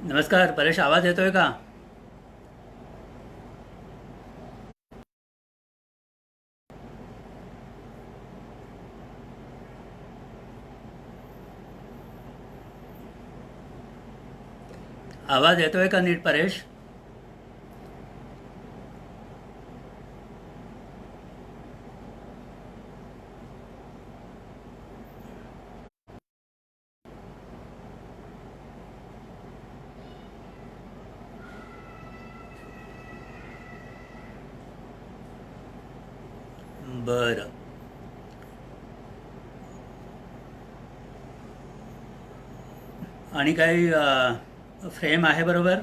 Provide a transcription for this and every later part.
नमस्कार परेश, आवाज येतोय का? आवाज येतोय का नीट परेश? बरं. आणि काही फ्रेम आहे बरोबर?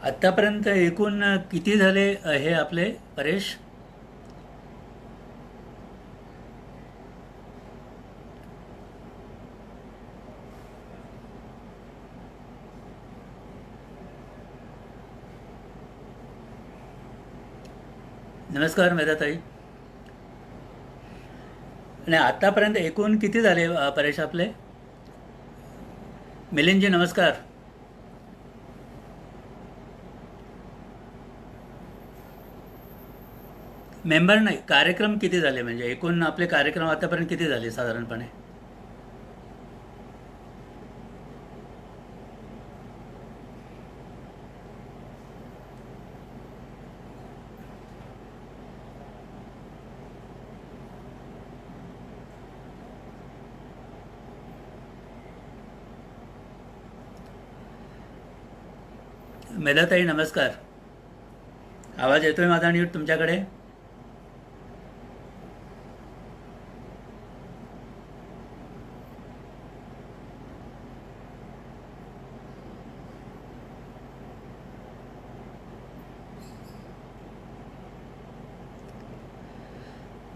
आत्तापर्यंत एकूण किती झाले हे आपले परेश? नमस्कार मेधाताई. आणि आत्तापर्यंत एकूण किती झाले परेश आपले? मिलिंदजी नमस्कार. मेंबर नाही, कार्यक्रम किती झाले, म्हणजे एकूण आपले कार्यक्रम आतापर्यंत किती झाले साधारणपणे? मेधाताई नमस्कार. आवाज येतोय माझा नीट तुमच्याकडे?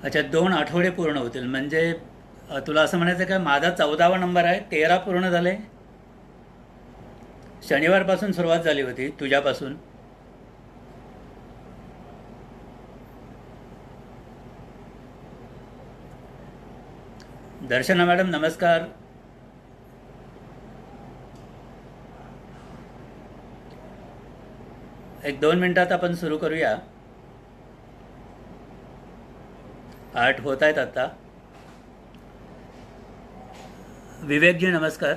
अच्छा, 2 आठवडे पूर्ण होतील म्हणजे तुला असं म्हणायचं का माझा 14वा नंबर आहे, 13 पूर्ण झाले. शनिवारपासून सुरुवात झाली होती तुझ्यापासून. दर्शना मॅडम नमस्कार. एक 2 मिनिटात आपण सुरू करूया. 8 होत आहेत आता. विवेकजी नमस्कार.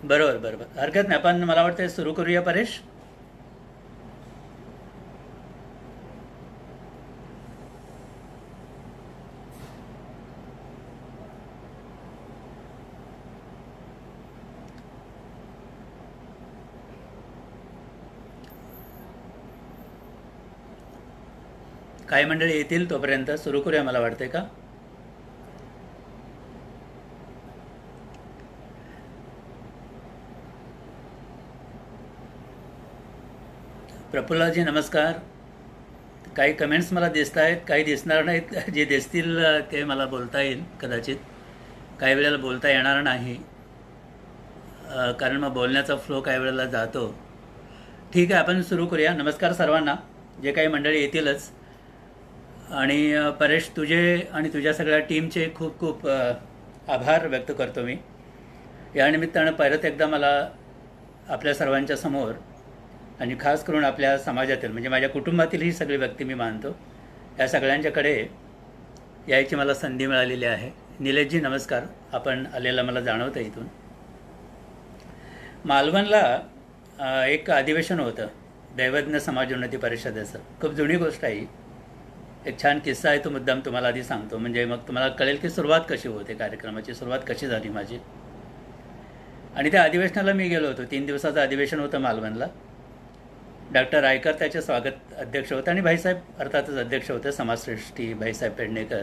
बरोबर बरोबर, हरकत नाही. आपण मला वाटतं सुरू करूया परेश. काही मंडळी येतील तोपर्यंत सुरू करूया मला वाटते का. प्रफुल्लाजी नमस्कार. काही कमेंट्स मला दिसत आहेत, काही दिसणार नाहीत. जे दिसतील ते मला बोलता येईल कदाचित. काही वेळेला बोलता येणार नाही, कारण मग बोलण्याचा फ्लो काही वेळेला जातो. ठीक आहे, आपण सुरू करूया. नमस्कार सर्वांना, जे काही मंडळी येतीलच. आणि परेश, तुझे आणि तुझ्या सगळ्या टीमचे खूप खूप आभार व्यक्त करतो मी. या निमित्तानं परत एकदा मला आपल्या सर्वांच्या समोर आणि खास करून आपल्या समाजातील म्हणजे माझ्या कुटुंबातील ही सगळी व्यक्ती मी मानतो, या सगळ्यांच्याकडे यायची मला संधी मिळालेली आहे. निलेशजी नमस्कार. आपण आलेला मला जाणवतं इथून. मालवणला एक अधिवेशन होतं दैवज्ञ समाज उन्नती परिषदेचं. खूप जुनी गोष्ट आहे. एक छान किस्सा आहे, तो मुद्दाम तुम्हाला आधी सांगतो, म्हणजे मग तुम्हाला कळेल की सुरुवात कशी होते, कार्यक्रमाची सुरुवात कशी झाली माझी. आणि त्या अधिवेशनाला मी गेलो होतो. 3 दिवसाचं अधिवेशन होतं मालवणला. डॉक्टर रायकर त्याचे स्वागत अध्यक्ष होते आणि भाईसाहेब अर्थातच अध्यक्ष होते, समाजश्रेष्ठी भाईसाहेब पेडणेकर.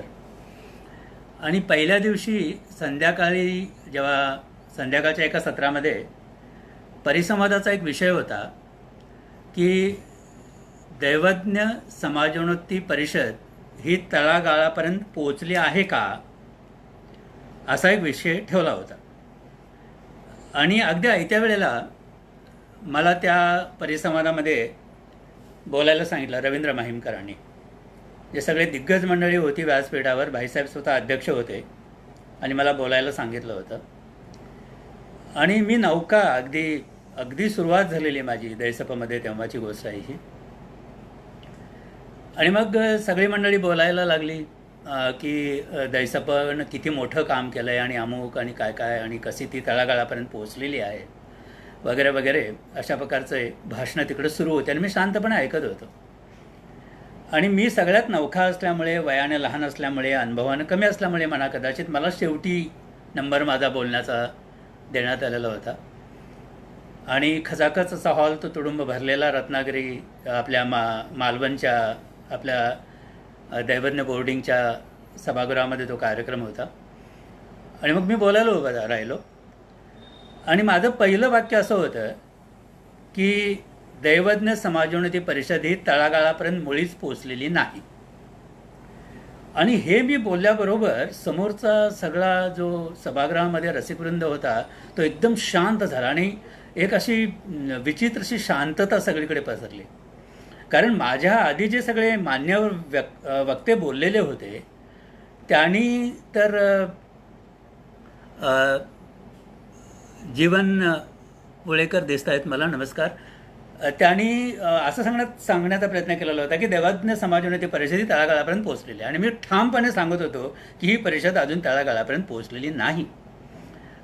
आणि पहिल्या दिवशी संध्याकाळी जेव्हा संध्याकाळच्या एका सत्रामध्ये परिसंवादाचा एक विषय होता की दैवज्ञ समाजोन्नती परिषद ही तळागाळापर्यंत पोहोचली आहे का, असा एक विषय ठेवला होता. आणि अगदी आयत्या वेळेला मला त्या परिसंवादामध्ये बोलायला सांगितलं रवींद्र माहीमकरांनी. जे सगळे दिग्गज मंडळी होती व्यासपीठावर, भाईसाहेब स्वतः अध्यक्ष होते आणि मला बोलायला सांगितलं होतं. आणि मी नौका अगदी सुरुवात झालेली माझी दैसपमध्ये, तेव्हाची गोष्ट आहे ही. आणि मग सगळी मंडळी बोलायला लागली की दैसपनं किती मोठं काम केलं आहे आणि अमुक आणि काय काय आणि कशी ती तळागाळापर्यंत पोहोचलेली आहे वगैरे वगैरे, अशा प्रकारचे भाषणं तिकडे सुरू होते. आणि मी शांतपणे ऐकत होतो. आणि मी सगळ्यात नवखा असल्यामुळे, वयाने लहान असल्यामुळे, अनुभवानं कमी असल्यामुळे म्हणा कदाचित, मला शेवटी नंबर माझा बोलण्याचा देण्यात आलेला होता. आणि खचाखच असा हॉल तो तुडुंब भरलेला, रत्नागिरी आपल्या मालवणच्या आपल्या दैवज्ञ बोर्डिंगच्या सभागृहामध्ये तो कार्यक्रम होता. आणि मग मी बोलायला उभं राहिलो. आणि माझं पहिलं वाक्य असं होतं की दैवज्ञ समाजोन्नती परिषद ही तळागाळापर्यंत मुळीच पोचलेली नाही. आणि हे मी बोलल्याबरोबर समोरचा सगळा जो सभागृहामध्ये रसिकवृंद होता तो एकदम शांत झाला आणि एक अशी विचित्र अशी शांतता सगळीकडे पसरली. कारण माझ्या आधी जे सगळे मान्यवर वक्ते बोललेले होते त्यांनी तर जीवन वळेकर दिसत आहेत मला, नमस्कार. त्यांनी असं सांगण्याचा प्रयत्न केलेला होता की दैवज्ञ समाजोन्नती परिषद ही तळागाळापर्यंत पोहोचलेली आहे. आणि मी ठामपणे सांगत होतो की ही परिषद अजून तळागाळापर्यंत पोहोचलेली नाही.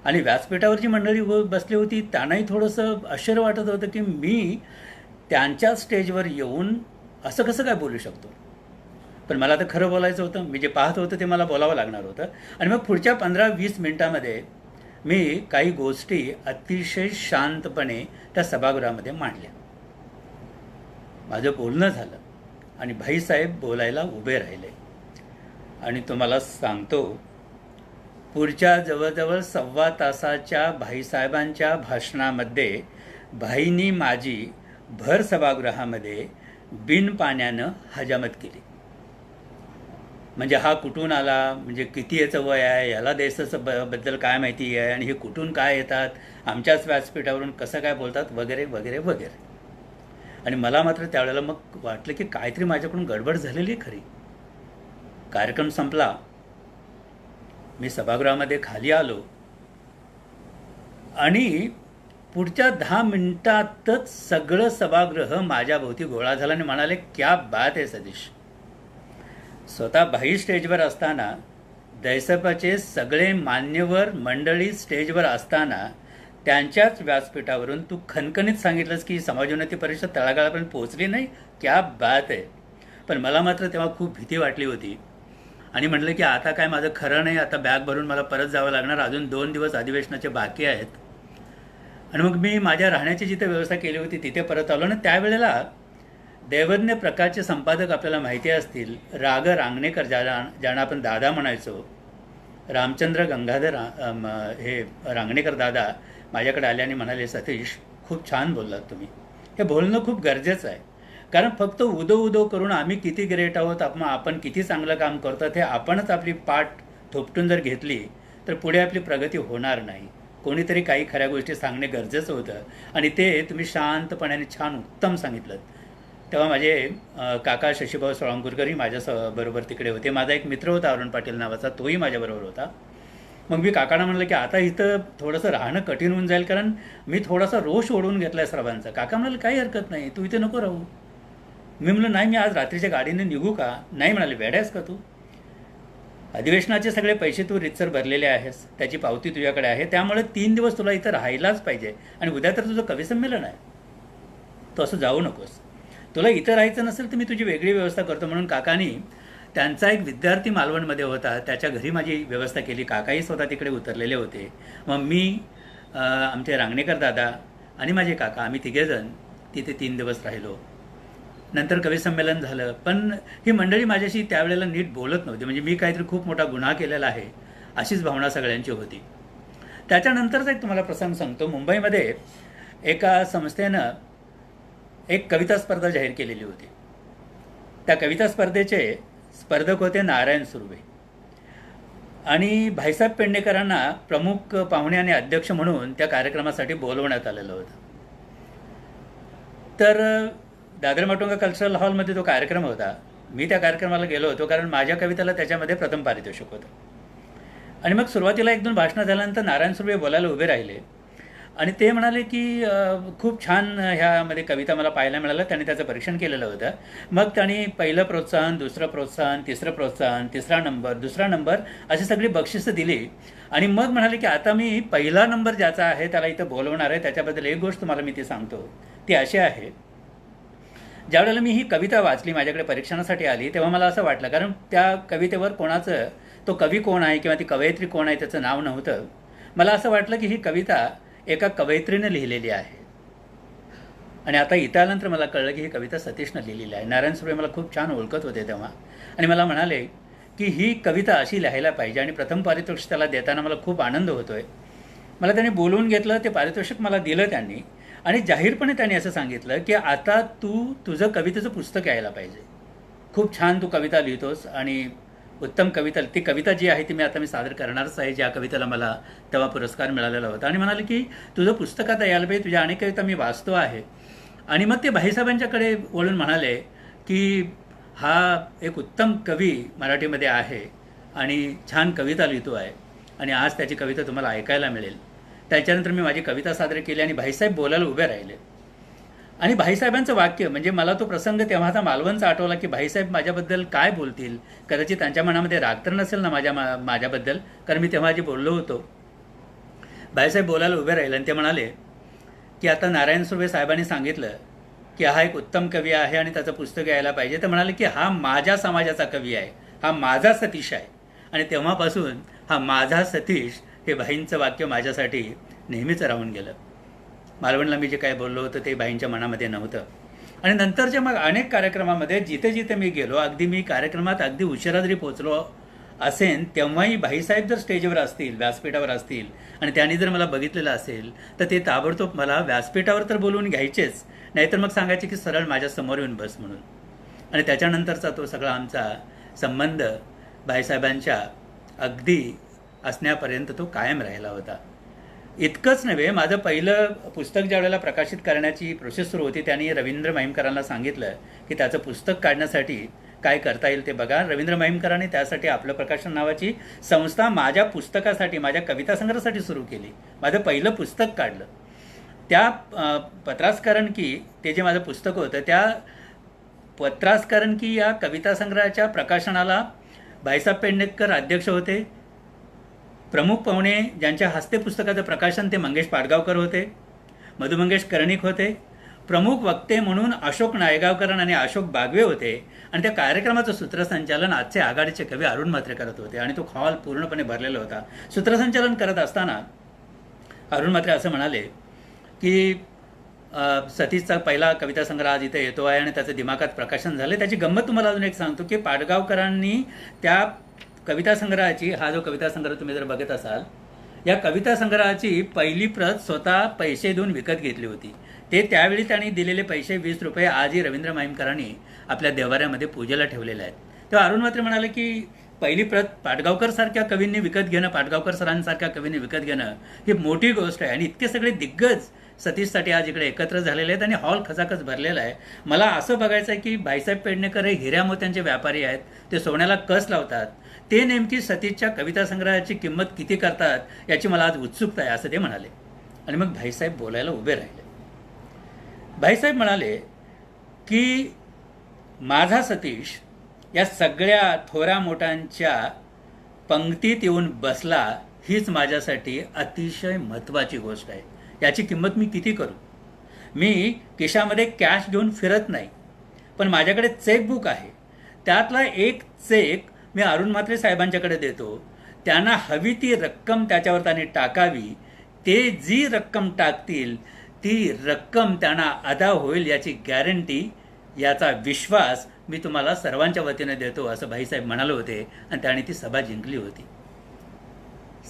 आणि व्यासपीठावरची मंडळी बसली होती, त्यांनाही थोडंसं आश्चर्य वाटत होतं की मी त्यांच्या स्टेजवर येऊन असं कसं काय बोलू शकतो. पण मला तर खरं बोलायचं होतं, मी जे पाहत होतं ते मला बोलावं लागणार होतं. आणि मग पुढच्या 15-20 मिनिटांमध्ये मी काही गोष्टी अतिशय शांतपणे त्या सभागृहामध्ये मांडल्या. माझं बोलणं झालं आणि भाईसाहेब बोलायला उभे राहिले. आणि तुम्हाला सांगतो, पुढच्या जवळजवळ 1.25 तासाच्या भाईसाहेबांच्या भाषणामध्ये भाईंनी माझी भर सभागृहामध्ये बिन पाण्यानं हजामत केली. म्हणजे हा कुठून आला, म्हणजे किती याचं वय आहे, याला देशाचं बद्दल काय माहिती आहे, आणि हे कुठून काय येतात, आमच्याच व्यासपीठावरून कसं काय बोलतात वगैरे वगैरे वगैरे. आणि मला मात्र त्यावेळेला मग वाटलं की काहीतरी माझ्याकडून गडबड झालेली खरी. कार्यक्रम संपला, मी सभागृहामध्ये खाली आलो आणि पुढच्या 10 मिनिटातच सगळं सभागृह माझ्या भोवती गोळा झाला आणि म्हणाले, क्या बात आहे सतीश. स्वतः भाई स्टेजवर असताना, दैसपाचे सगळे मान्यवर मंडळी स्टेजवर असताना त्यांच्याच व्यासपीठावरून तू खणखणीत सांगितलंस की समाजोन्नती परिषद तळागाळापर्यंत पोहोचली नाही, क्या बात आहे. पण मला मात्र तेव्हा खूप भीती वाटली होती. आणि म्हटलं की आता काय माझं खरं नाही, आता बॅग भरून मला परत जावं लागणार, अजून 2 दिवस अधिवेशनाचे बाकी आहेत. आणि मग मी माझ्या राहण्याची जिथे व्यवस्था केली होती तिथे परत आलो. आणि त्यावेळेला दैवज्ञ प्रकारचे संपादक आपल्याला माहिती असतील, राग रांगणेकर, ज्यांना आपण दादा म्हणायचो, रामचंद्र गंगाधर हे रांगणेकर दादा माझ्याकडे आले आणि म्हणाले, सतीश खूप छान बोललात तुम्ही. हे बोलणं खूप गरजेचं आहे. कारण फक्त उदो करून आम्ही किती ग्रेट आहोत, आपण किती चांगलं काम करतो हे आपणच आपली पाठ थोपटून जर घेतली तर पुढे आपली प्रगती होणार नाही. कोणीतरी काही खऱ्या गोष्टी सांगणे गरजेचं होतं आणि ते तुम्ही शांतपणाने छान उत्तम सांगितलं. तेव्हा माझे काका शशीभाऊ सोळंकरही माझ्याबरोबर तिकडे होते. माझा एक मित्र होता अरुण पाटील नावाचा, तोही माझ्याबरोबर होता. मग मी काकांना म्हणलं की आता इथं थोडंसं राहणं कठीण होऊन जाईल, कारण मी थोडासा रोष ओढून घेतला आहे सर्वांचा. काका म्हणाले, काही हरकत नाही, तू इथे नको राहू. मी म्हणलं, नाही, मी आज रात्रीच्या गाडीने निघू का. नाही म्हणाले, वेड्यास का तू, अधिवेशनाचे सगळे पैसे तू रितसर भरलेले आहेस, त्याची पावती तुझ्याकडे आहे, त्यामुळे 3 दिवस तुला इथं राहायलाच पाहिजे. आणि उद्या तर तुझं कविसंमेलन आहे, तू असं जाऊ नकोस. तुला इथं राहायचं नसेल तर मी तुझी वेगळी व्यवस्था करतो. म्हणून काकांनी, त्यांचा एक विद्यार्थी मालवणमध्ये होता, त्याच्या घरी माझी व्यवस्था केली. काकाही स्वतः तिकडे उतरलेले होते. मग मी, आमचे रांगणेकर दादा आणि माझे काका, आम्ही तिघेजण तिथे 3 दिवस राहिलो. नंतर कविसंमेलन झालं. पण ही मंडळी माझ्याशी त्यावेळेला नीट बोलत नव्हती. म्हणजे मी काहीतरी खूप मोठा गुन्हा केलेला आहे अशीच भावना सगळ्यांची होती. त्याच्यानंतरचा एक तुम्हाला प्रसंग सांगतो. मुंबईमध्ये एका संस्थेनं एक कविता स्पर्धा जाहीर केलेली होती त्या कविता स्पर्धेचे स्पर्धक होते नारायण सुर्वे आणि भाईसाहेब पेडणेकरांना प्रमुख पाहुणे आणि अध्यक्ष म्हणून त्या कार्यक्रमासाठी बोलवण्यात आलेलं होतं. तर दादर माटुंगा कल्चरल हॉलमध्ये तो कार्यक्रम होता. मी त्या कार्यक्रमाला गेलो होतो कारण माझ्या कवितेला त्याच्यामध्ये प्रथम पारितोषिक होतं. आणि मग सुरुवातीला 1-2 भाषणं झाल्यानंतर नारायण सुर्वे बोलायला उभे राहिले आणि ते म्हणाले की खूप छान ह्यामध्ये कविता मला पाहायला मिळालं. त्यांनी त्याचं परीक्षण केलेलं होतं. मग त्यांनी पहिलं प्रोत्साहन, दुसरं प्रोत्साहन, तिसरं प्रोत्साहन, तिसरा नंबर, दुसरा नंबर अशी सगळी बक्षिसं दिली आणि मग म्हणाले की आता मी पहिला नंबर ज्याचा आहे त्याला इथं बोलवणार आहे. त्याच्याबद्दल एक गोष्ट तुम्हाला मी ती सांगतो. ती अशी आहे, ज्यावेळेला मी ही कविता वाचली, माझ्याकडे परीक्षणासाठी आली, तेव्हा मला असं वाटलं, कारण त्या कवितेवर कोणाचं, तो कवी कोण आहे किंवा ती कवयित्री कोण आहे त्याचं नाव नव्हतं. मला असं वाटलं की ही कविता एका कवयित्रीनं लिहिलेली आहे. आणि आता इथं आल्यानंतर मला कळलं की ही कविता सतीशनं लिहिलेली आहे. नारायण सुर्वे मला खूप छान ओळखत होते तेव्हा आणि मला म्हणाले की ही कविता अशी लिहायला पाहिजे आणि प्रथम पारितोषिक त्याला देताना मला खूप आनंद होतोय. मला त्यांनी बोलवून घेतलं, ते पारितोषिक मला दिलं त्यांनी आणि जाहीरपणे त्यांनी असं सांगितलं की आता तू तुझं कवितेचं पुस्तक यायला पाहिजे. खूप छान तू कविता लिहितोस आणि उत्तम कविता, ती कविता जी आहे ती मी सादर करणारच आहे, ज्या कवितेला मला तेव्हा पुरस्कार मिळालेला होता. आणि म्हणाले की तुझं पुस्तक आता यायला पाहिजे, तुझ्या अनेक कविता मी वाचतो आहे. आणि मग ते भाईसाहेबांच्याकडे वळून म्हणाले की हा एक उत्तम कवी मराठीमध्ये आहे आणि छान कविता लिहितो आहे आणि आज त्याची कविता तुम्हाला ऐकायला मिळेल. त्याच्यानंतर मी माझी कविता सादर केली आणि भाईसाहेब बोलायला उभे राहिले. आणि भाईसाहेबांचं वाक्य म्हणजे मला तो प्रसंग तेव्हाचा मालवणचा आठवला की भाईसाहेब माझ्याबद्दल काय बोलतील. कदाचित त्यांच्या मनामध्ये राग तर नसेल ना माझ्याबद्दल, कारण मी तेव्हा जे बोललो होतो. भाईसाहेब बोलायला उभे राहिले आणि ते म्हणाले की आता नारायण सुर्वे साहेबांनी सांगितलं की हा एक उत्तम कवी आहे आणि त्याचं पुस्तक यायला पाहिजे. तर म्हणाले की हा माझ्या समाजाचा कवी आहे, हा माझा सतीश आहे. आणि तेव्हापासून हा माझा सतीश हे भाईंचं वाक्य माझ्यासाठी नेहमीच राहून गेलं. मालवणला मी जे काय बोललो होतं ते बाईंच्या मनामध्ये नव्हतं. आणि नंतरच्या मग अनेक कार्यक्रमामध्ये जिथे जिथे मी गेलो, अगदी मी कार्यक्रमात अगदी उशिरा जरी पोचलो असेन तेव्हाही भाईसाहेब जर स्टेजवर असतील, व्यासपीठावर असतील आणि त्यांनी जर मला बघितलेलं असेल तर ते ताबडतोब मला व्यासपीठावर तर बोलवून घ्यायचेच, नाहीतर मग सांगायचे की सरळ माझ्या समोर येऊन बस म्हणून. आणि त्याच्यानंतरचा तो सगळा आमचा संबंध भाईसाहेबांच्या अगदी असण्यापर्यंत तो कायम राहिला होता. इतकंच नव्हे, माझं पहिलं पुस्तक ज्या वेळेला प्रकाशित करण्याची प्रोसेस सुरू होती त्यांनी रवींद्र माहीमकरांना सांगितलं की त्याचं पुस्तक काढण्यासाठी काय करता येईल ते बघा. रवींद्र माहीमकरांनी त्यासाठी आपलं प्रकाशन नावाची संस्था माझ्या पुस्तकासाठी, माझ्या कविता संग्रहासाठी सुरू केली. माझं पहिलं पुस्तक काढलं. त्या पत्रास्करण की ते जे माझं पुस्तक होतं त्या पत्रास्करण की या कविता संग्रहाच्या प्रकाशनाला भाईसाहेब पेडणेकर अध्यक्ष होते. प्रमुख पाहुणे ज्यांच्या हस्ते पुस्तकाचं प्रकाशन ते मंगेश पाडगावकर होते, मधु मंगेश कर्णिक होते. प्रमुख वक्ते म्हणून अशोक नायगावकर आणि अशोक बागवे होते. आणि त्या कार्यक्रमाचं सूत्रसंचालन आजचे आघाडीचे कवी अरुण म्हात्रे करत होते आणि तो हॉल पूर्णपणे भरलेला होता. सूत्रसंचालन करत असताना अरुण म्हात्रे असं म्हणाले की सतीशचा पहिला कविता संग्रह आज इथे येतो आहे आणि त्याचं दिमागात प्रकाशन झालं. त्याची गंमत तुम्हाला अजून एक सांगतो की पाडगावकरांनी त्या कविता संग्रहाची, हा जो कविता संग्रह तुम्ही जर बघत असाल, या कविता संग्रहाची पहिली प्रत स्वतः पैसे देऊन विकत घेतली होती. ते त्यावेळी त्यांनी दिलेले पैसे 20 रुपये आजही रवींद्र माहीमकरांनी आपल्या देवाऱ्यामध्ये पूजेला ठेवलेले आहेत. तेव्हा अरुण म्हात्रे म्हणाले की पहिली प्रत पाडगावकर सारख्या कवींनी विकत घेणं, पाडगावकर सरांसारख्या कवींनी विकत घेणं ही मोठी गोष्ट आहे. आणि इतके सगळे दिग्गज सतीशसाठी आज इकडे एकत्र झालेले आहेत आणि हॉल खचाखच भरलेला आहे. मला असं बघायचं आहे की भाईसाहेब पेडणेकर हे हिऱ्या मोत्यांचे व्यापारी आहेत, ते सोन्याला कस लावतात. ते नेमकी सतीशच्या कविता संग्रहाची किंमत किती करतात याची मला आज उत्सुकता आहे, असं ते म्हणाले. आणि मग भाईसाहेब बोलायला उभे राहिले. भाईसाहेब म्हणाले की माझा सतीश या सगळ्या थोरा मोठ्यांच्या पंक्तीत येऊन बसला, हीच माझ्यासाठी अतिशय महत्त्वाची गोष्ट आहे. याची किंमत मी किती करू? मी खिशामध्ये कॅश घेऊन फिरत नाही, पण माझ्याकडे चेकबुक आहे. त्यातला एक चेक मी अरुण म्हात्रे साहेबांच्याकडे देतो. त्यांना हवी ती रक्कम त्याच्यावर त्यांनी टाकावी. ते जी रक्कम टाकतील ती रक्कम त्यांना अदा होईल याची गॅरंटी, याचा विश्वास मी तुम्हाला सर्वांच्या वतीने देतो, असं भाईसाहेब म्हणाले होते. आणि त्यांनी ती सभा जिंकली होती.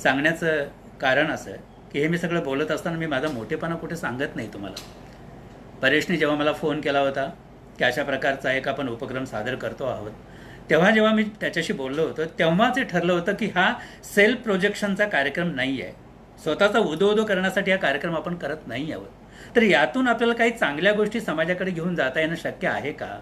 सांगण्याचं कारण असं की हे मी सगळं बोलत असताना मी माझा मोठेपणा कुठे सांगत नाही तुम्हाला. परेशने जेव्हा मला फोन केला होता की अशा प्रकारचा एक आपण उपक्रम सादर करतो आहोत, तेव्हा जेव्हा मी त्याच्याशी बोललो होतो तेव्हाच हे ठरलं होतं की हा सेल्फ प्रोजेक्शनचा कार्यक्रम नाही आहे, स्वतःचा उदो करण्यासाठी हा कार्यक्रम आपण करत नाही आहोत. तर यातून आपल्याला काही चांगल्या गोष्टी समाजाकडे घेऊन जाता येणं शक्य आहे का?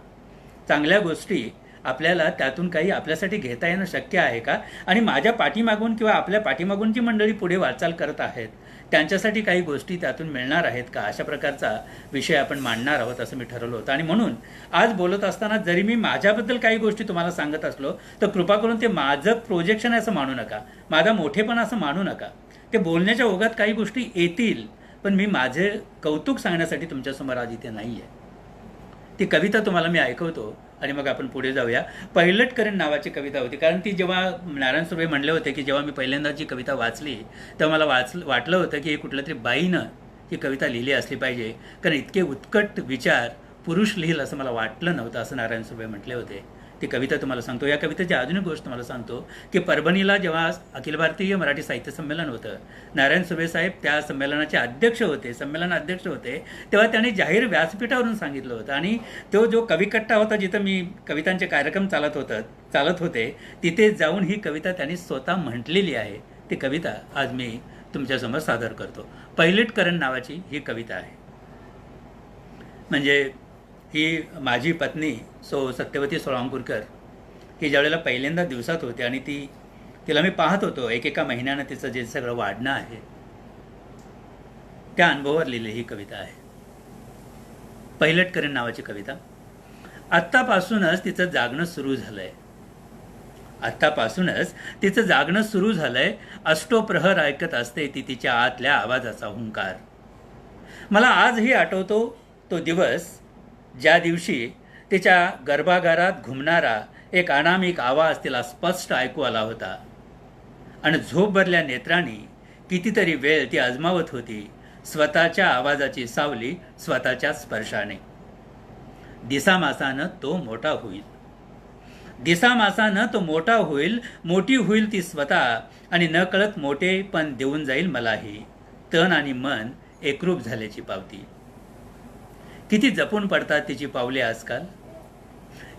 चांगल्या गोष्टी आपल्याला त्यातून काही आपल्यासाठी घेता येणं शक्य आहे का? आणि माझ्या पाठीमागून किंवा आपल्या पाठीमागून जी मंडळी पुढे वाटचाल करत आहेत त्यांच्यासाठी काही गोष्टी त्यातून मिळणार आहेत का? अशा प्रकारचा विषय आपण मांडणार आहोत असं मी ठरवलं होतं. आणि म्हणून आज बोलत असताना जरी मी माझ्याबद्दल काही गोष्टी तुम्हाला सांगत असलो तर कृपा करून ते माझं प्रोजेक्शन असं मानू नका, माझा मोठेपण असं मानू नका. ते बोलण्याच्या ओघात काही गोष्टी येतील, पण मी माझे कौतुक सांगण्यासाठी तुमच्यासमोर आज इथे नाही आहे. ती कविता तुम्हाला मी ऐकवतो आणि मग आपण पुढे जाऊया. पैलट करेन नावाची कविता होती. कारण ती जेव्हा नारायण सुर्वे म्हणले होते की जेव्हा मी पहिल्यांदा जी कविता वाचली तेव्हा मला वाटलं होतं की कुठल्या तरी बाईनं ही कविता लिहिली असली पाहिजे, कारण इतके उत्कट विचार पुरुष लिहिल असं मला वाटलं नव्हतं, असं नारायण सुर्वे म्हटले होते. ती कविता तुम्हाला सांगतो. या कवितेची अजून एक गोष्ट तुम्हाला सांगतो की परभणीला जेव्हा अखिल भारतीय मराठी साहित्य संमेलन होतं, नारायण सुर्वे साहेब त्या संमेलनाचे अध्यक्ष होते, संमेलन अध्यक्ष होते, तेव्हा त्यांनी जाहीर व्यासपीठावरून सांगितलं होतं. आणि तो जो कविकट्टा होता जिथं मी कवितांचे कार्यक्रम चालत होते तिथे जाऊन ही कविता त्यांनी स्वतः म्हटलेली आहे. ती कविता आज मी तुमच्यासमोर सादर करतो. पैलट करण नावाची ही कविता आहे. म्हणजे ही माझी पत्नी सत्यवती सोळांपूरकर ही ज्यावेळेला पहिल्यांदा दिवसात होते आणि तिला मी पाहत होतो एकेका महिन्यानं तिचं जे सगळं वाढणं आहे त्या अनुभवावर लिहिलेली ही कविता आहे. पैलट करेन नावाची कविता. आत्तापासूनच तिचं जागणं सुरू झालंय, आत्तापासूनच तिचं जागणं सुरू झालंय. अष्टोप्रहर ऐकत असते ती तिच्या आतल्या आवाजाचा हुंकार. मला आजही आठवतो तो दिवस ज्या दिवशी तिच्या गर्भागारात घुमणारा एक अनामिक आवाज तिला स्पष्ट ऐकू आला होता आणि झोप भरल्या नेत्रांनी कितीतरी वेळ ती आजमावत होती स्वतःच्या आवाजाची सावली स्वतःच्या स्पर्शाने. दिसामासानं तो मोठा होईल, दिसामासानं तो मोठा होईल, मोठी होईल ती स्वतः आणि नकळत मोठे पण देऊन जाईल मलाही. तन आणि मन एकरूप झाल्याची पावती. किती जपून पडतात तिची पावले आजकाल,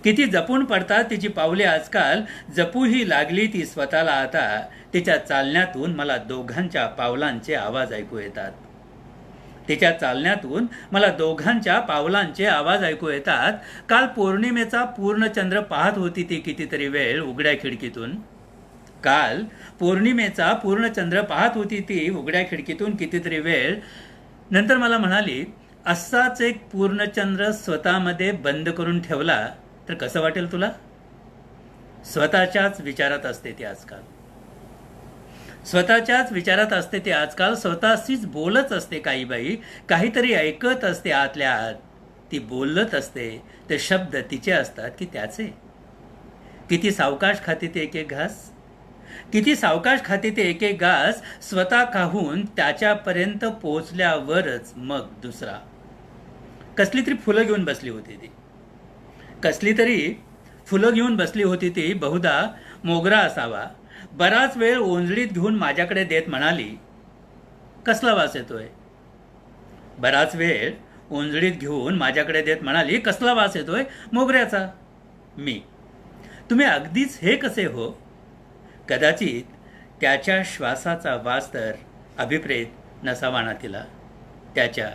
किती जपून पडतात तिची पावले आजकाल. जपूही लागली ती स्वतःला आता. तिच्या चालण्यातून मला दोघांच्या पावलांचे आवाज ऐकू येतात. तिच्या चालण्यातून मला दोघांच्या पावलांचे आवाज ऐकू येतात. काल पौर्णिमेचा पूर्णचंद्र पाहत होती ती कितीतरी वेळ उघड्या खिडकीतून. काल पौर्णिमेचा पूर्णचंद्र पाहत होती ती उघड्या खिडकीतून कितीतरी वेळ. नंतर मला म्हणाली, असाच एक पूर्णचंद्र स्वतःमध्ये बंद करून ठेवला तर कसं वाटेल तुला? स्वतःच्याच विचारात असते ती आजकाल, स्वतःच्याच विचारात असते ती आजकाल. स्वतःशीच बोलत असते काही बाई, काहीतरी ऐकत असते आतल्या आत. ती बोलत असते, ते शब्द तिचे असतात की त्याचे. किती सावकाश खाते ते एक एक घास, किती सावकाश खाते ते एक एक घास. स्वतः खाऊन त्याच्यापर्यंत पोहोचल्यावरच मग दुसरा. कसली तरी फुलं घेऊन बसली होती ती, कसली तरी फुलं घेऊन बसली होती ती. बहुधा मोगरा असावा. बराच वेळ ओंजळीत घेऊन माझ्याकडे देत म्हणाली, कसला वास येतोय? बराच वेळ ओंजळीत घेऊन माझ्याकडे देत म्हणाली, कसला वास येतोय? मोगऱ्याचा. मी, तुम्ही अगदीच हे कसे हो? कदाचित त्याच्या श्वासाचा वास तर अभिप्रेत नसावा ना तिला, त्याच्या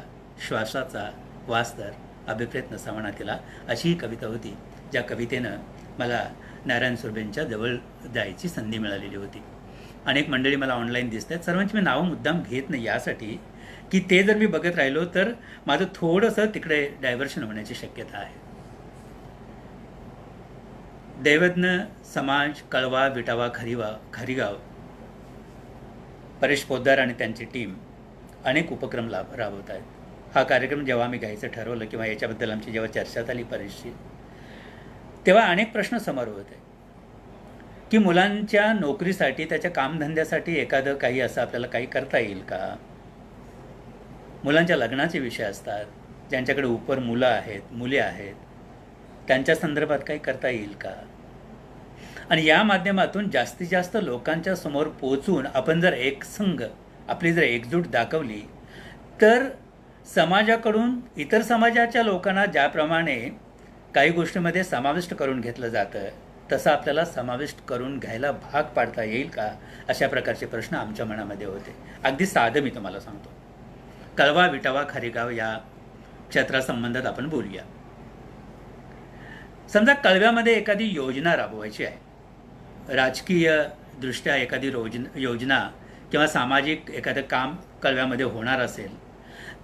श्वासाचा वास तर अभिप्रेत नसावा ना तिला. अशी ही कविता होती ज्या कवितेनं मला नारायण सुर्वेंच्या जवळ जायची संधी मिळालेली होती. अनेक मंडळी मला ऑनलाईन दिसत आहेत. सर्वांची मी नावं मुद्दाम घेत नाही यासाठी की ते जर मी बघत राहिलो तर माझं थोडंसं तिकडे डायव्हर्शन होण्याची शक्यता आहे. दैवज्ञ समाज, कळवा, विटावा, खरीगाव, परेश पोद्दार आणि त्यांची टीम अनेक उपक्रम राबवत आहेत. हा कार्यक्रम जेव्हा आम्ही घ्यायचं ठरवलं किंवा याच्याबद्दल आमची जेव्हा चर्चा झाली परेशची, तेव्हा अनेक प्रश्न समोर होते की मुलांच्या नोकरीसाठी, त्याच्या कामधंद्यासाठी एखादं काही असं आपल्याला काही करता येईल का? मुलांच्या लग्नाचे विषय असतात, ज्यांच्याकडे उपर मुलं आहेत, मुले आहेत, त्यांच्या संदर्भात काही करता येईल का? आणि या माध्यमातून जास्तीत जास्त लोकांच्या समोर पोहोचून आपण जर एकसंघ, आपली जर एकजूट दाखवली तर समाजाकडून इतर समाजाच्या लोकांना ज्याप्रमाणे काही गोष्टीमध्ये समाविष्ट करून घेतलं जातं, तसं आपल्याला समाविष्ट करून घ्यायला भाग पाडता येईल का, अशा प्रकारचे प्रश्न आमच्या मनामध्ये होते. अगदी साधं मी तुम्हाला सांगतो. कळवा विटावा खारेगाव या क्षेत्रासंबंधात आपण बोलूया. समजा कळव्यामध्ये एखादी योजना राबवायची आहे, राजकीय दृष्ट्या एखादी योजना किंवा सामाजिक एखादं काम कळव्यामध्ये होणार असेल,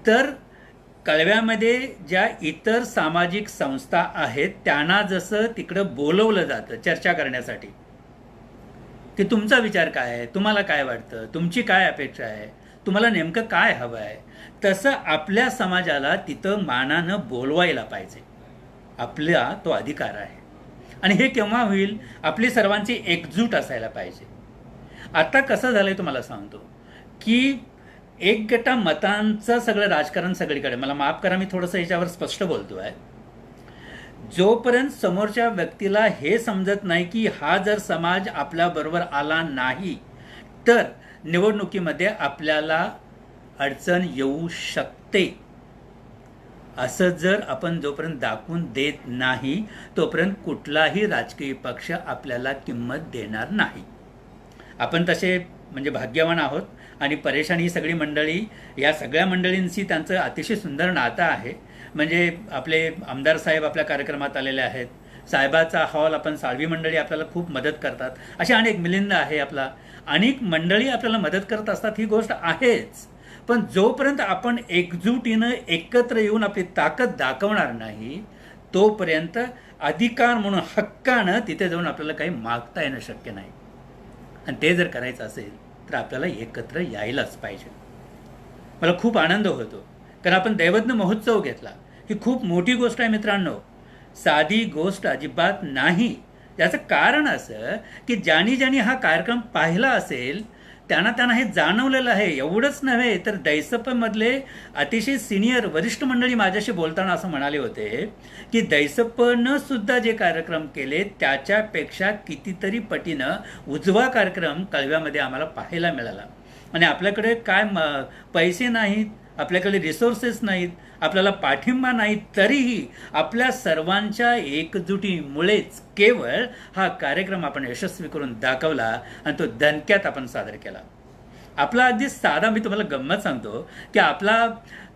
तर कळव्यामध्ये ज्या इतर सामाजिक संस्था आहेत त्यांना जसं तिकडं बोलवलं जातं चर्चा करण्यासाठी, की तुमचा विचार काय आहे, तुम्हाला काय वाटतं, तुमची काय अपेक्षा आहे, तुम्हाला नेमकं काय हवं आहे, तसं आपल्या समाजाला तिथं मानानं बोलवायला पाहिजे. आपला तो अधिकार आहे. आणि हे केव्हा होईल? आपली सर्वांची एकजूट असायला पाहिजे. आता कसं झालंय तुम्हाला सांगतो, की एक गटा मतांचं सगळं राजकारण सगळीकडे, मला माफ करा मी थोडंसं याच्यावर स्पष्ट बोलतोय, जोपर्यंत समोरच्या व्यक्तीला हे समजत नाही की हा जर समाज आपल्याबरोबर आला नाही तर निवडणुकीमध्ये आपल्याला अडचण येऊ शकते, असं जर आपण जोपर्यंत दाखवून देत नाही तोपर्यंत कुठलाही राजकीय पक्ष आपल्याला किंमत देणार नाही. आपण तसे म्हणजे भाग्यवान आहोत. आणि परेशान ही सगळी मंडळी, या सगळ्या मंडळींशी त्यांचं अतिशय सुंदर नातं आहे. म्हणजे आपले आमदार साहेब आपल्या कार्यक्रमात आलेले आहेत, साहेबाचा हॉल, आपण साळवी मंडळी आपल्याला खूप मदत करतात, अशा अनेक मिलिंद आहे आपला, अनेक मंडळी आपल्याला मदत करत असतात, ही गोष्ट आहेच. पण जोपर्यंत आपण एकजुटीनं एकत्र येऊन आपली ताकद दाखवणार नाही तोपर्यंत अधिकार म्हणून हक्कानं तिथे जाऊन आपल्याला काही मागता येणं शक्य नाही. आणि ते जर करायचं असेल तर आपल्याला एकत्र यायलाच पाहिजे. मला खूप आनंद होतो कारण आपण दैवज्ञ महोत्सव घेतला. ही खूप मोठी गोष्ट आहे मित्रांनो, साधी गोष्ट अजिबात नाही. याचं कारण असं की ज्यांनी हा कार्यक्रम पाहिला असेल त्यांना हे जाणवलेलं आहे. एवढंच नव्हे तर दैसपमधले अतिशय सिनियर वरिष्ठ मंडळी माझ्याशी बोलताना असं म्हणाले होते की दैसपनं सुद्धा जे कार्यक्रम केले त्याच्यापेक्षा कितीतरी पटीनं उजवा कार्यक्रम कळव्यामध्ये आम्हाला पाहायला मिळाला. आणि आपल्याकडे काय पैसे नाहीत, आपल्याकडे रिसोर्सेस नाहीत, आपल्याला पाठिंबा नाही, तरीही आपल्या सर्वांच्या एकजुटीमुळेच केवळ हा कार्यक्रम आपण यशस्वी करून दाखवला आणि तो दणक्यात आपण सादर केला. आपला अगदी साधा, मी तुम्हाला गंमत सांगतो की आपला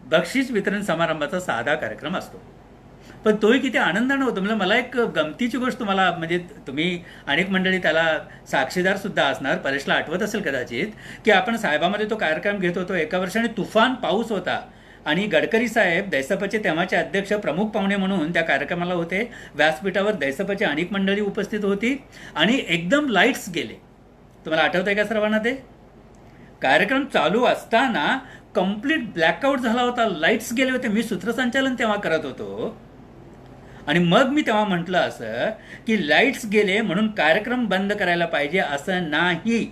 बक्षीस वितरण समारंभाचा साधा कार्यक्रम असतो, पण तोही किती आनंदानं होतो. म्हणजे मला एक गमतीची गोष्ट तुम्हाला, म्हणजे तुम्ही अनेक मंडळी त्याला साक्षीदार सुद्धा असणार, परेशला आठवत असेल कदाचित, की आपण साहेबामध्ये तो कार्यक्रम घेत होतो. एका वर्षाने तुफान पाऊस होता आणि गडकरी साहेब दैसपचे तेव्हाचे अध्यक्ष प्रमुख पाहुणे म्हणून त्या कार्यक्रमाला होते. व्यासपीठावर दैसपचे अनेक मंडळी उपस्थित होती आणि एकदम लाईट्स गेले. तुम्हाला आठवत आहे का सर्वांना? ते कार्यक्रम चालू असताना कंप्लीट ब्लॅकआउट झाला होता, लाईट्स गेले होते. मी सूत्रसंचालन तेव्हा करत होतो आणि मग मी तेव्हा म्हटलं असं की लाईट्स गेले म्हणून कार्यक्रम बंद करायला पाहिजे असं नाही.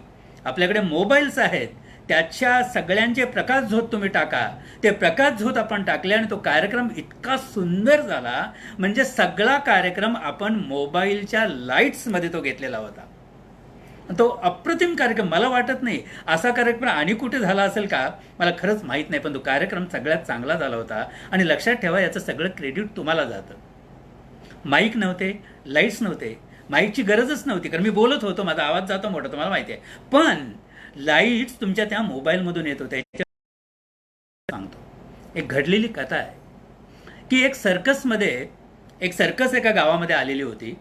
आपल्याकडे मोबाईल्स आहेत, त्याच्या सगळ्यांचे प्रकाश झोत तुम्ही टाका. ते प्रकाश झोत आपण टाकले आणि तो कार्यक्रम इतका सुंदर झाला, म्हणजे सगळा कार्यक्रम आपण मोबाईलच्या लाईट्समध्ये तो घेतलेला होता. तो अप्रतिम कार्यक्रम. मला वाटत नाही असा कार्यक्रम आणि कुठे झाला असेल का, मला खरंच माहीत नाही, पण तो कार्यक्रम सगळ्यात चांगला झाला होता. आणि लक्षात ठेवा, याचं सगळं क्रेडिट तुम्हाला जातं. माईक नव्हते, लाईट्स नव्हते, माईकची गरजच नव्हती कारण मी बोलत होतो, माझा आवाज जातो मोठा, तुम्हाला माहिती आहे. पण लाईट्स तुमच्या त्या मोबाईलमधून येत होत्या. सांगतो एक घडलेली कथा आहे की एक सर्कस एका गावामध्ये आलेली होती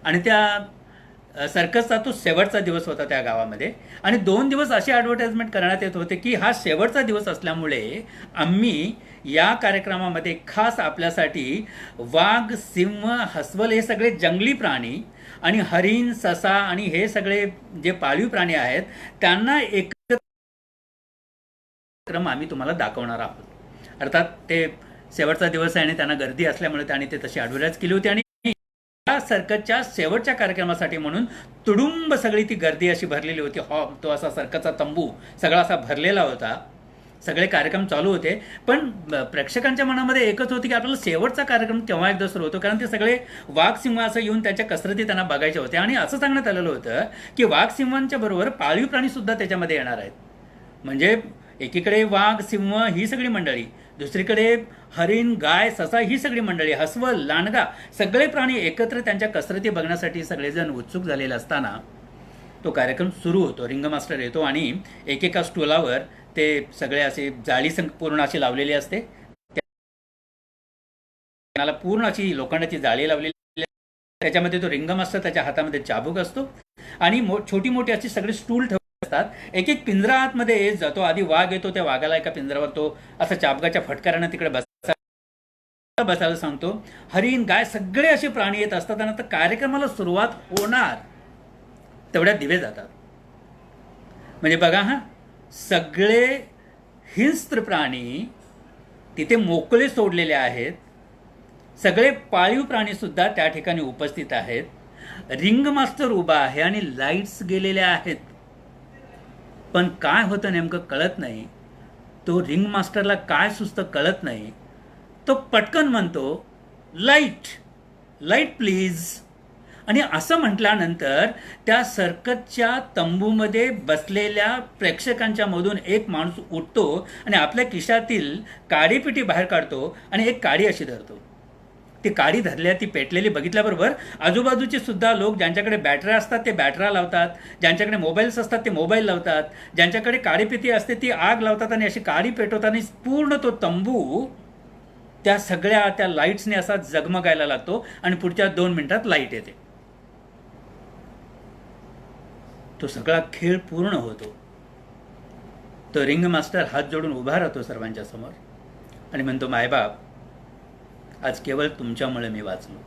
आणि त्या सर्कसचा तो शेवटचा दिवस होता त्या गावामध्ये. आणि 2 दिवस अशी ॲडव्हर्टाइजमेंट करण्यात येत होते की हा शेवटचा दिवस असल्यामुळे आम्ही या कार्यक्रमामध्ये खास आपल्यासाठी वाघ, सिंह, अस्वल हे सगळे जंगली प्राणी आणि हरिण, ससा आणि हे सगळे जे पाळीव प्राणी आहेत त्यांना एकत्र कार्यक्रम आम्ही तुम्हाला दाखवणार आहोत. अर्थात ते शेवटचा दिवस आहे आणि त्यांना गर्दी असल्यामुळे त्यांनी ते तशी ॲडव्हर्टाईज केली होती. आणि या सर्कसच्या शेवटच्या कार्यक्रमासाठी म्हणून तुडुंब सगळी ती गर्दी अशी भरलेली होती. तो असा सर्कसचा तंबू सगळा असा भरलेला होता. सगळे कार्यक्रम चालू होते, पण प्रेक्षकांच्या मनामध्ये एकच होती की आपल्याला शेवटचा कार्यक्रम केव्हा एकदा सुरू होतो, कारण ते सगळे वाघ, सिंह असं येऊन त्याच्या कसरती त्यांना बघायच्या होत्या. आणि असं सांगण्यात आलेलं होतं की वाघ, सिंहांच्या बरोबर पाळीव प्राणी सुद्धा त्याच्यामध्ये येणार आहेत. म्हणजे एकीकडे वाघ, सिंह ही सगळी मंडळी, दुसरीकडे हरिण, गाय, ससा ही सगळी मंडळी, हसवल, लांडगा, सगळे प्राणी एकत्र त्यांच्या कसरती बघण्यासाठी सगळेजण उत्सुक झालेले असताना तो कार्यक्रम सुरू होतो. रिंग मास्टर येतो आणि एकेका स्टूलावर ते सगळे असे जाळी पूर्ण अशी लावलेली असते, त्याला पूर्ण अशी लोखंडाची जाळी लावलेली, त्याच्यामध्ये तो रिंग मास्टर त्याच्या हातामध्ये चाबूक असतो आणि छोटी मोठी अशी सगळे स्टूल ठेवले असतात. एक एक पिंजरा आतमध्ये जातो. आधी वाघ येतो, त्या वाघाला एका पिंजऱ्यावर तो असा चाबकाच्या फटकारानं तिकडे बसायला सांगतो. हरिण, गाय सगळे असे प्राणी येत असतात आणि आता कार्यक्रमाला सुरुवात होणार तेवढ्या दिवे जातात. म्हणजे बघा, हा सगळे हिंस्त्र प्राणी तिथे मोकळे सोडलेले आहेत. सगळे पाळीव प्राणी सुद्धा त्या ठिकाणी उपस्थित आहेत. रिंग मास्टर उभा आहे आणि लाईट्स गेलेल्या आहेत. पण काय होतं नेमकं कळत नाही. तो रिंग मास्टरला काय सुचतं कळत नाही. तो पटकन म्हणतो, लाईट, लाईट प्लीज. आणि असं म्हटल्यानंतर त्या सर्कसच्या तंबूमध्ये बसलेल्या प्रेक्षकांच्या मधून एक माणूस उठतो आणि आपल्या खिशातील काडीपिटी बाहेर काढतो आणि एक काडी अशी धरतो. ती काडी धरल्या, ती पेटलेली बघितल्याबरोबर आजूबाजूचे सुद्धा लोक, ज्यांच्याकडे बॅटऱ्या असतात ते बॅटऱ्या लावतात, ज्यांच्याकडे मोबाईल्स असतात ते मोबाईल लावतात, ज्यांच्याकडे काडीपिटी असते ती आग लावतात आणि अशी काडी पेटवताना पूर्ण तो तंबू त्या सगळ्या त्या लाईट्सने असा जगमगायला लागतो आणि पुढच्या 2 मिनिटात लाईट येते. तो सगळा खेळ पूर्ण होतो. तो रिंग मास्टर हात जोडून उभा राहतो सर्वांच्या समोर आणि म्हणतो, मायबाप, आज केवळ तुमच्यामुळे मी वाचलो.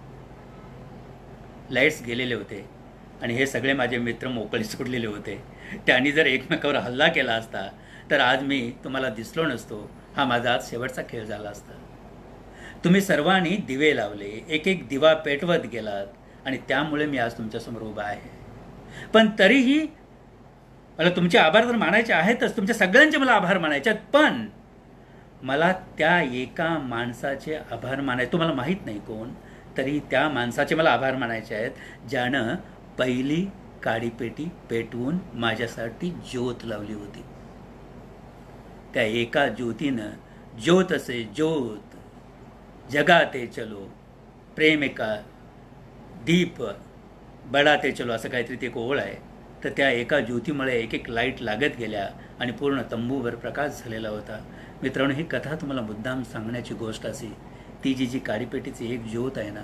लाईट्स गेलेले होते आणि हे सगळे माझे मित्र मोकळे सोडलेले होते. त्यांनी जर एकमेकावर हल्ला केला असता तर आज मी तुम्हाला दिसलो नसतो. हा माझा आज शेवटचा खेळ झाला असता. तुम्ही सर्वांनी दिवे लावले, एक एक दिवा पेटवत गेलात आणि त्यामुळे मी आज तुमच्यासमोर उभा आहे. पण तरीही मला तुमचे आभार तर मानायचे आहेतच, तुमच्या सगळ्यांचे मला आभार मानायचे आहेत. पण मला त्या एका माणसाचे आभार मानायचे, तुम्हाला माहीत नाही कोण, तरी त्या माणसाचे मला आभार मानायचे आहेत, ज्यानं पहिली काडीपेटी पेटवून माझ्यासाठी ज्योत लावली होती. त्या एका ज्योतीनं, ज्योत असे ज्योत जगाते चलो, प्रेम एका दीप बडाते चलो, असं काहीतरी ते एक ओळ आहे. तर त्या एका ज्योतीमुळे एक एक लाईट लागत गेल्या आणि पूर्ण तंबूवर प्रकाश झालेला होता. मित्रांनो, ही कथा तुम्हाला मुद्दाम सांगण्याची गोष्ट असे, ती जी काडीपेटीची एक ज्योत आहे ना,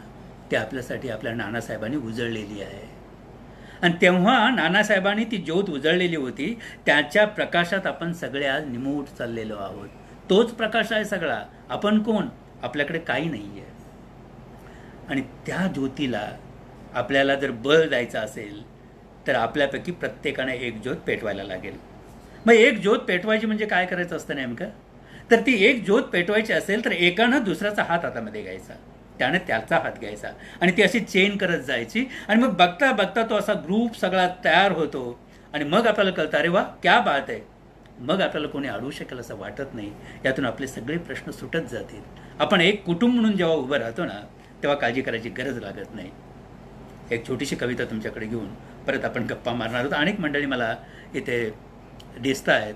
ती आपल्यासाठी आपल्या नानासाहेबांनी उजळलेली आहे. आणि तेव्हा नानासाहेबांनी ती ज्योत उजळलेली होती, त्याच्या प्रकाशात आपण सगळे आज निमूट चाललेलो आहोत. तोच प्रकाश आहे सगळा. आपण कोण? आपल्याकडे काही नाही आहे. आणि त्या ज्योतीला आपल्याला जर बळ द्यायचं असेल तर आपल्यापैकी प्रत्येकाने एक ज्योत पेटवायला लागेल. मग एक ज्योत पेटवायची म्हणजे काय करायचं असतं नेमकं? तर ती एक ज्योत पेटवायची असेल तर एकानं दुसऱ्याचा हात हातामध्ये घ्यायचा, त्याने त्याचा हात घ्यायचा आणि ती अशी चेन करत जायची. आणि मग बघता बघता तो असा ग्रुप सगळा तयार होतो आणि मग आपल्याला कळतं, अरे वा, क्या बात आहे. मग आपल्याला कोणी अडवू शकेल असं वाटत नाही. यातून आपले सगळे प्रश्न सुटत जातील. आपण एक कुटुंब म्हणून जेव्हा उभं राहतो ना, तेव्हा काळजी करायची गरज लागत नाही. एक छोटीशी कविता तुमच्याकडे घेऊन परत आपण गप्पा मारणार आहोत. अनेक मंडळी मला इथे दिसत आहेत.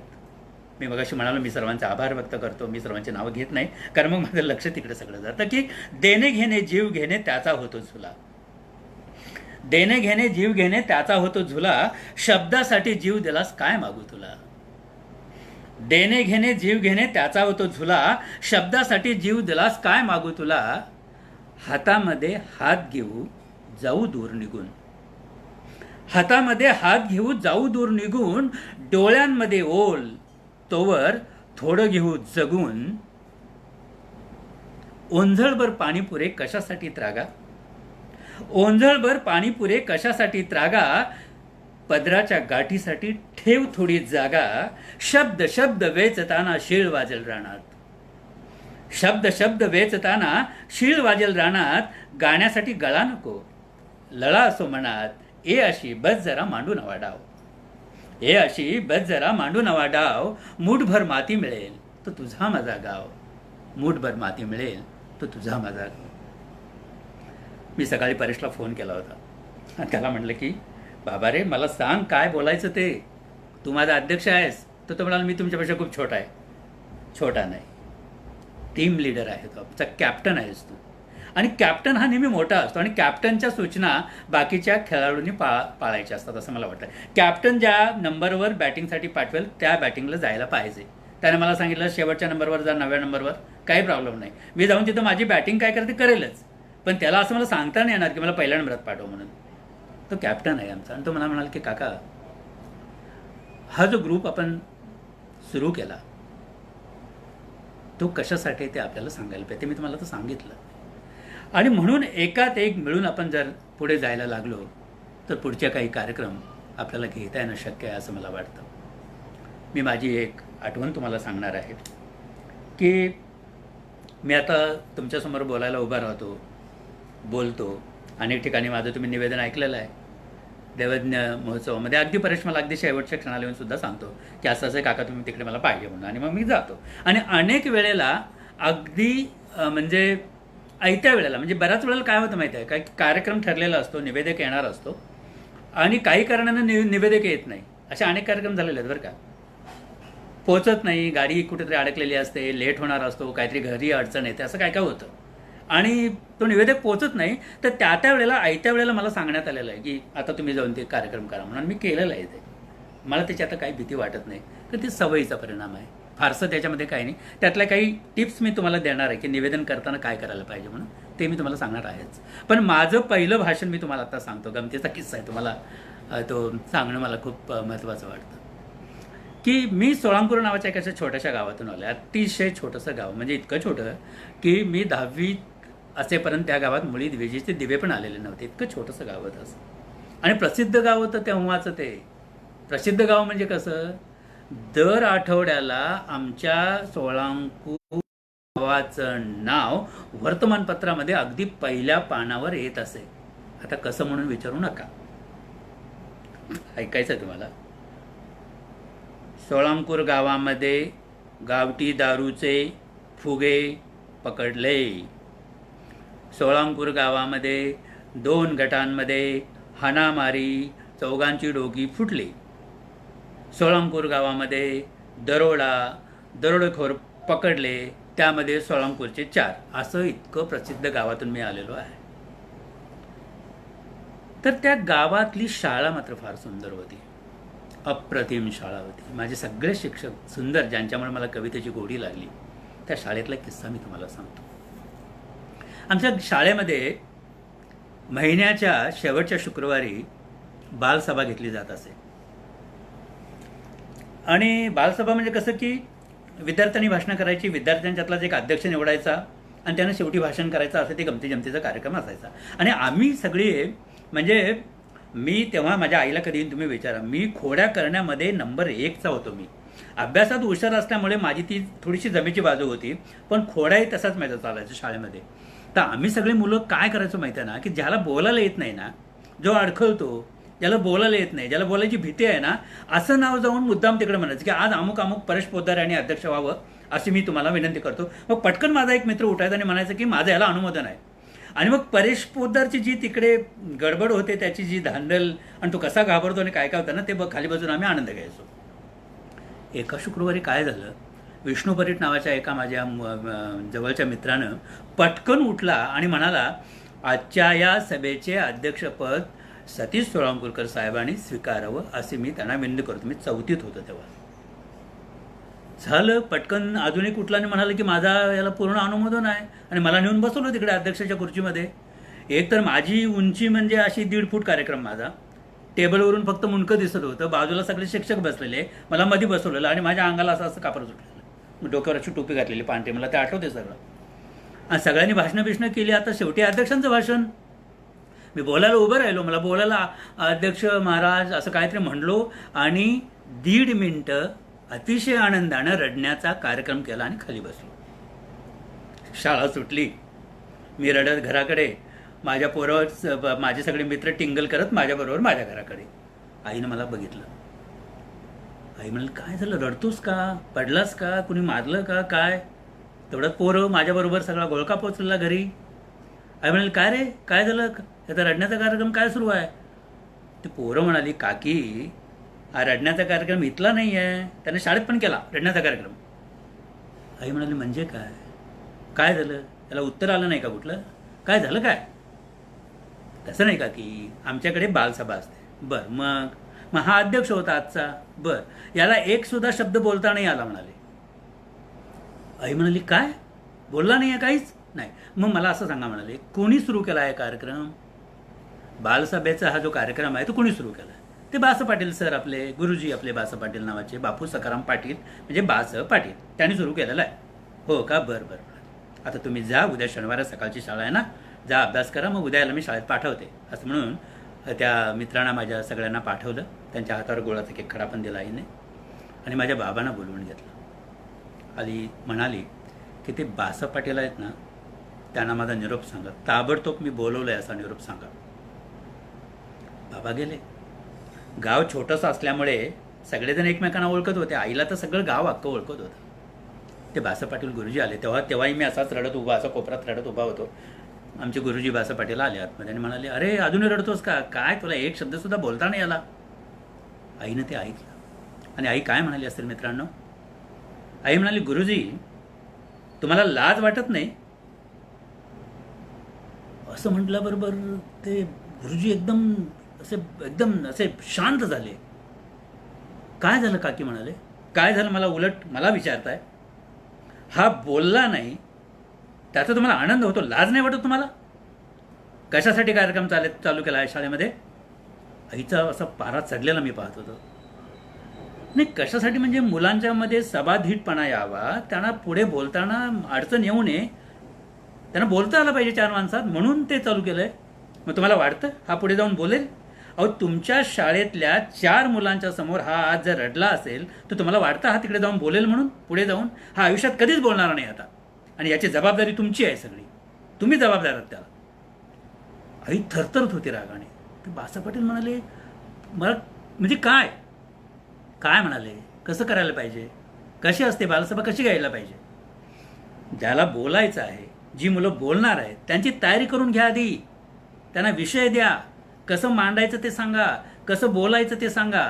मी मगाशी म्हणालो, मी सर्वांचे आभार व्यक्त करतो, मी सर्वांचे नावं घेत नाही, कारण मग माझं लक्ष तिकडे सगळं जातं की देणे घेणे जीव घेणे त्याचा होतो झुला. देणे घेणे जीव घेणे त्याचा होतो झुला, शब्दासाठी जीव दिलास काय मागू तुला. देणे घेणे जीव घेणे त्याचा होतो झुला, शब्दासाठी जीव दिलास काय मागू तुला. हातामध्ये हात घेऊ जाऊ दूर निघून, हातामध्ये हात घेऊ जाऊ दूर निघून, डोळ्यांमध्ये ओल तोवर थोडं घेऊ जगून. ओंझळभर पाणीपुरे कशासाठी त्रागा, ओंझळभर पाणीपुरे कशासाठी त्रागा, पदराच्या गाठीसाठी ठेव थोडी जागा. शब्द शब्द वेचताना शीळ वाजेल रानात, शब्द शब्द वेचताना शीळ वाजेल रानात. गाण्यासाठी गळा नको, लळा असो मनात. ए अशी बस जरा मांडू नवा डाव, ए अशी बस जरा मांडू नवा डाव. मूठभर माती मिळेल तो तुझा माझा गाव, मूठभर माती मिळेल तो तुझा माझा गाव. मी सकाळी परेशला फोन केला होता. त्याला म्हटलं की बाबा रे, मला सांग काय बोलायचं ते. तू माझा अध्यक्ष आहेस, तर तो म्हणाला मी तुमच्यापेक्षा खूप छोटा आहे. छोटा नाही, टीम लीडर आहे तो, आमचा कॅप्टन आहेस तू. आणि कॅप्टन हा नेहमी मोठा असतो आणि कॅप्टनच्या सूचना बाकीच्या खेळाडूंनी पाळायच्या असतात असं मला वाटतं. कॅप्टन ज्या नंबरवर बॅटिंगसाठी पाठवेल त्या बॅटिंगला जायला पाहिजे. त्याने मला सांगितलं शेवटच्या नंबरवर जा, 9व्या नंबरवर, काही प्रॉब्लेम नाही, मी जाऊन तिथं माझी बॅटिंग काय करते करेलच, पण त्याला असं मला सांगता नाही येणार की मला पहिल्या नंबरात पाठव म्हणून. तो कॅप्टन आहे आमचा. आणि तो मला म्हणाला की काका, हा जो ग्रुप आपण सुरू केला तो कशासाठी ते आपल्याला सांगायला पाहिजे. ते मी तुम्हाला तर सांगितलं. आणि म्हणून एकात एक मिळून आपण जर पुढे जायला लागलो तर पुढचे काही कार्यक्रम आपल्याला घेता येणं शक्य आहे असं मला वाटतं. मी माझी एक आठवण तुम्हाला सांगणार आहे की मी आता तुमच्यासमोर बोलायला उभा राहतो, बोलतो. अनेक ठिकाणी माझं तुम्ही निवेदन ऐकलेलं आहे. देवज्ञ महोत्सवामध्ये अगदी परेश मला अगदी शेवटच्या क्षणाला येऊन सुद्धा सांगतो की असं असं काका तुम्ही तिकडे मला पाहिजे म्हणून, आणि मग मी जातो. आणि अनेक वेळेला अगदी म्हणजे ऐत्या वेळेला, म्हणजे बऱ्याच वेळेला काय होतं माहिती आहे काय, कार्यक्रम ठरलेला असतो, निवेदक येणार असतो आणि काही कारणानं निवेदक येत नाही. असे अनेक कार्यक्रम झालेले आहेत बरं का. पोचत नाही, गाडी कुठेतरी अडकलेली असते, लेट होणार असतो, काहीतरी घरी अडचण येते, असं काय काय होतं आणि तो निवेदक पोचत नाही. तर त्या वेळेला ऐत्या वेळेला मला सांगण्यात आलेलं आहे की आता तुम्ही जाऊन ते कार्यक्रम करा म्हणून. मी केलेलं आहे ते. मला त्याची आता काही भीती वाटत नाही, तर ती सवयीचा परिणाम आहे. फारसं त्याच्यामध्ये काही नाही. त्यातल्या काही टिप्स मी तुम्हाला देणार आहे की निवेदन करताना काय करायला पाहिजे म्हणून, ते मी तुम्हाला सांगणार आहेच. पण माझं पहिलं भाषण मी तुम्हाला आता सांगतो. गमतीचा किस्सा आहे, तुम्हाला तो सांगणं मला खूप महत्त्वाचं वाटतं की मी सोळांपूर नावाच्या एका छोट्याशा गावातून आलो. अतिशय छोटंसं गाव, म्हणजे इतकं छोटं की मी 10वी असेपर्यंत त्या गावात मुळी विजेचे दिवे पण आलेले नव्हते. इतकं छोटंसं गाव होतं असं. आणि प्रसिद्ध गाव होतं तेव्हाचं ते. प्रसिद्ध गाव म्हणजे कसं, दर आठवड्याला आमच्या सोळांपूर गावाचं नाव वर्तमानपत्रामध्ये अगदी पहिल्या पानावर येत असे. आता कसं म्हणून विचारू नका, ऐकायचं तुम्हाला. सोळांपूर गावामध्ये गावठी दारूचे फुगे पकडले. सोळांपूर गावामध्ये 2 गटांमध्ये हाणामारी, 4घांची डोकी फुटली. सोळांपूर गावामध्ये दरोडेखोर पकडले, त्यामध्ये सोळांपूरचे 4. असं इतकं प्रसिद्ध गावातून मी आलेलो आहे. तर त्या गावातली शाळा मात्र फार सुंदर होती, अप्रतिम शाळा होती. माझे सगळे शिक्षक सुंदर, ज्यांच्यामुळे मला कवितेची गोडी लागली. त्या शाळेतला किस्सा मी तुम्हाला सांगतो. आमच्या शाळेमध्ये महिन्याच्या शेवटच्या शुक्रवारी बालसभा घेतली जात असे. आणि बालसभा म्हणजे कसं की विद्यार्थ्यांनी भाषणं करायची, विद्यार्थ्यांच्यातलाच एक अध्यक्ष निवडायचा आणि त्यानं शेवटी भाषण करायचं, असं ते गमती जमतीचा कार्यक्रम असायचा. आणि आम्ही सगळे, म्हणजे मी तेव्हा माझ्या आईला कधी तुम्ही विचारा, मी खोड्या करण्यामध्ये नंबर 1चा होतो. मी अभ्यासात हुशार असल्यामुळे माझी ती थोडीशी जमेची बाजू होती, पण खोड्याही तसाच माझा चालायचं शाळेमध्ये. तर आम्ही सगळे मुलं काय करायचो माहिती आहे ना, की ज्याला बोलायला येत नाही ना, जो अडखळतो, ज्याला बोलायला येत नाही, ज्याला बोलायची भीती आहे ना, असं नाव जाऊन मुद्दाम तिकडे म्हणायचं की आज अमुक अमुक परेश पोद्दार यांनी अध्यक्ष व्हावं अशी मी तुम्हाला विनंती करतो. मग पटकन माझा एक मित्र उठायचा आणि म्हणायचं की माझं याला अनुमोदन आहे. आणि मग परेश पोद्दारची जी तिकडे गडबड होते, त्याची जी धांदल आणि तो कसा घाबरतो आणि काय काय होतं ना, ते खाली बसून आम्ही आनंद घ्यायचो. एका शुक्रवारी काय झालं, विष्णू परीट नावाच्या एका माझ्या जवळच्या मित्रानं पटकन उठला आणि म्हणाला, आजच्या या सभेचे अध्यक्षपद सतीश सोळांपूरकर साहेबांनी स्वीकारावं असे मी त्यांना विनंती करतो. मी 4थीत होतो तेव्हा. झालं, पटकन अजूनही कुठलाने म्हणालं की माझा याला पूर्ण अनुमोदन आहे आणि मला नेऊन बसवलं तिकडे अध्यक्षाच्या खुर्चीमध्ये. एक तर माझी उंची म्हणजे अशी 1.5 फूट कार्यक्रम माझा. टेबलवरून फक्त मुंडकं दिसत होतं, बाजूला सगळे शिक्षक बसलेले, मला मध्ये बसवलेलं आणि माझ्या अंगाला असं असं कापड सुटलेलं, डोक्यावर अशी टोपी घातलेली पांढरी, मला ते आठवते सगळं. आणि सगळ्यांनी भाषणं केली. आता शेवटी अध्यक्षांचं भाषण. मी बोलायला उभं राहिलो, मला बोलायला अध्यक्ष महाराज असं काहीतरी म्हणलो आणि 1.5 मिनिटं अतिशय आनंदानं रडण्याचा कार्यक्रम केला आणि खाली बसलो. शाळा सुटली. मी रडत घराकडे, माझ्या पोरावर माझे सगळे मित्र टिंगल करत माझ्याबरोबर माझ्या घराकडे. आईनं मला बघितलं. आई म्हणाली, काय झालं, रडतोस का, पडलास का, कुणी मारलं का काय. तेवढ्यात पोरं माझ्याबरोबर सगळा घोळका पोचलेला घरी. आई म्हणाली, काय रे, काय झालं, आता रडण्याचा कार्यक्रम काय सुरू आहे. ती पोरं म्हणाली, काकी हा रडण्याचा कार्यक्रम इथला नाही आहे, त्याने शाळेत पण केला रडण्याचा कार्यक्रम. आई म्हणाली म्हणजे काय, काय झालं, त्याला उत्तर आलं नाही का कुठलं, काय झालं काय. तसं नाही का की आमच्याकडे बालसभा असते. बरं, मग मग हा अध्यक्ष होता आजचा. बरं, याला एक सुद्धा शब्द बोलता नाही आला म्हणाले. आई म्हणाली काय, बोलला नाही आहे काहीच नाही. मग मला असं सांगा म्हणाले, कोणी सुरू केला आहे कार्यक्रम, बालसभेचा हा जो कार्यक्रम आहे तो कोणी सुरू केला आहे. ते बास पाटील सर, आपले गुरुजी, आपले बास पाटील नावाचे, बापू सखाराम पाटील म्हणजे बास पाटील, त्यांनी सुरू केलेलं आहे. हो का, बरं बरं बरं, आता तुम्ही जा, उद्या शनिवार सकाळची शाळा आहे ना, जा अभ्यास करा, मग उद्या याला मी शाळेत पाठवते. असं म्हणून त्या मित्रांना माझ्या सगळ्यांना पाठवलं. त्यांच्या हातावर गोळाचा केक खडा पण दिला आईने, आणि माझ्या बाबांना बोलवून घेतलं. आली म्हणाली की ते बास पाटील आहेत ना, त्यांना माझा निरोप सांगा, ताबडतोब मी बोलवलं आहे असा निरोप सांगा. बाबा गेले. गाव छोटंसं असल्यामुळे सगळेजण एकमेकांना ओळखत होते. आईला तर सगळं गाव अख्खं ओळखत होतं. ते बास पाटील गुरुजी आले तेव्हाही मी असाच रडत उभा, असा कोपऱ्यात रडत उभा होतो. आमचे गुरुजी बास पाटील आले आतमध्ये आणि म्हणाले, अरे अजूनही रडतोस का, काय तुला एक शब्दसुद्धा बोलता नाही आला. आईनं ते ऐकलं आणि आई काय म्हणाली असेल मित्रांनो. आई म्हणाली, गुरुजी तुम्हाला लाज वाटत नाही. असं म्हटल्याबरोबर ते गुरुजी एकदम असे शांत झाले. काय झालं काकी म्हणाले, काय झालं, मला उलट मला विचारताय. हा बोलला नाही त्याचा तुम्हाला आनंद होतो, लाज नाही वाटत तुम्हाला. कशासाठी कार्यक्रम चालू केला आहे शाळेमध्ये. आईचा असा पारा चढलेला मी पाहत होतो. नाही, कशासाठी म्हणजे मुलांच्या मध्ये सभाधीटपणा यावा, त्यांना पुढे बोलताना अडचण येऊ नये, त्यांना बोलता आलं पाहिजे चार माणसात, म्हणून ते चालू केलंय. मग तुम्हाला वाटतं हा पुढे जाऊन बोलेल. अहो, तुमच्या शाळेतल्या 4 मुलांच्या समोर हा आज जर रडला असेल तर तुम्हाला वाटतं हा तिकडे जाऊन बोलेल म्हणून, पुढे जाऊन. हा आयुष्यात कधीच बोलणार नाही आता, आणि याची जबाबदारी तुमची आहे सगळी, तुम्ही जबाबदार आहात त्याला. आई थरथरत होती रागाने. ते बासा पाटील म्हणाले, मला म्हणजे काय काय म्हणाले, कसं करायला पाहिजे, कशी असते बालसभा, कशी घ्यायला पाहिजे. ज्याला बोलायचं आहे, जी मुलं बोलणार आहेत त्यांची तयारी करून घ्या आधी, त्यांना विषय द्या, कसं मांडायचं ते सांगा, कसं बोलायचं ते सांगा,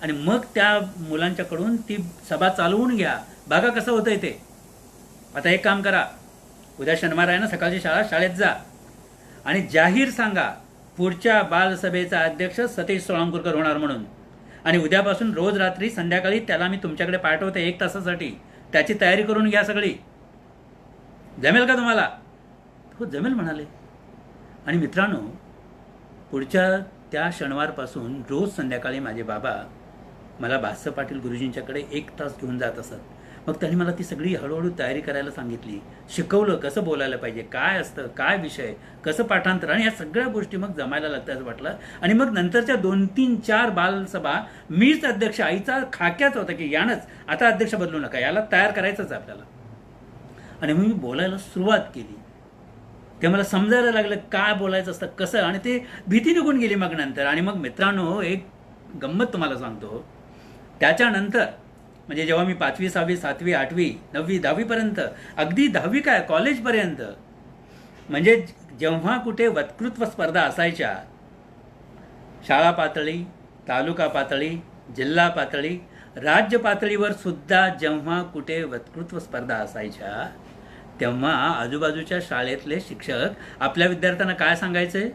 आणि मग त्या मुलांच्याकडून ती सभा चालवून घ्या, बघा कसं होतंय ते. आता एक काम करा, उद्या शनिवार आहे ना, सकाळची शाळा, शाळेत जा आणि जाहीर सांगा पुढच्या बालसभेचा अध्यक्ष सतीश सोळंकीकर होणार म्हणून, आणि उद्यापासून रोज रात्री संध्याकाळी त्याला मी तुमच्याकडे पाठवते 1 तासासाठी, त्याची तयारी करून घ्या सगळी. जमेल का तुम्हाला. हो जमेल म्हणाले. आणि मित्रांनो, पुढच्या त्या शनिवारपासून रोज संध्याकाळी माझे बाबा मला बास पाटील गुरुजींच्याकडे 1 तास घेऊन जात असत. मग त्यांनी मला ती सगळी हळूहळू तयारी करायला सांगितली, शिकवलं कसं बोलायला पाहिजे, काय असतं, काय विषय, कसं पाठांतर, आणि या सगळ्या गोष्टी मग जमायला लागतात असं वाटलं. आणि मग नंतरच्या 2, 3, 4 बालसभा मीच अध्यक्ष, आईचा खाक्याच होता की यानंच आता अध्यक्ष बदलू नका, याला तयार करायचंच आपल्याला. आणि मग मी बोलायला सुरुवात केली. ते मला समजायला लागलं काय बोलायचं असतं, कसं, आणि ते भीती निघून गेली मग नंतर. आणि मग मित्रांनो, एक गंमत तुम्हाला सांगतो. त्याच्यानंतर म्हणजे जेव्हा मी 5वी 6वी 7वी 8वी 9वी 10वीपर्यंत, अगदी 10वी काय कॉलेजपर्यंत, म्हणजे जेव्हा कुठे वक्तृत्व स्पर्धा असायच्या, शाळा पातळी, तालुका पातळी, जिल्हा पातळी, राज्य पातळीवर सुद्धा जेव्हा कुठे वक्तृत्व स्पर्धा असायच्या, तेव्हा आजूबाजूच्या शाळेतले शिक्षक आपल्या विद्यार्थ्यांना काय सांगायचे,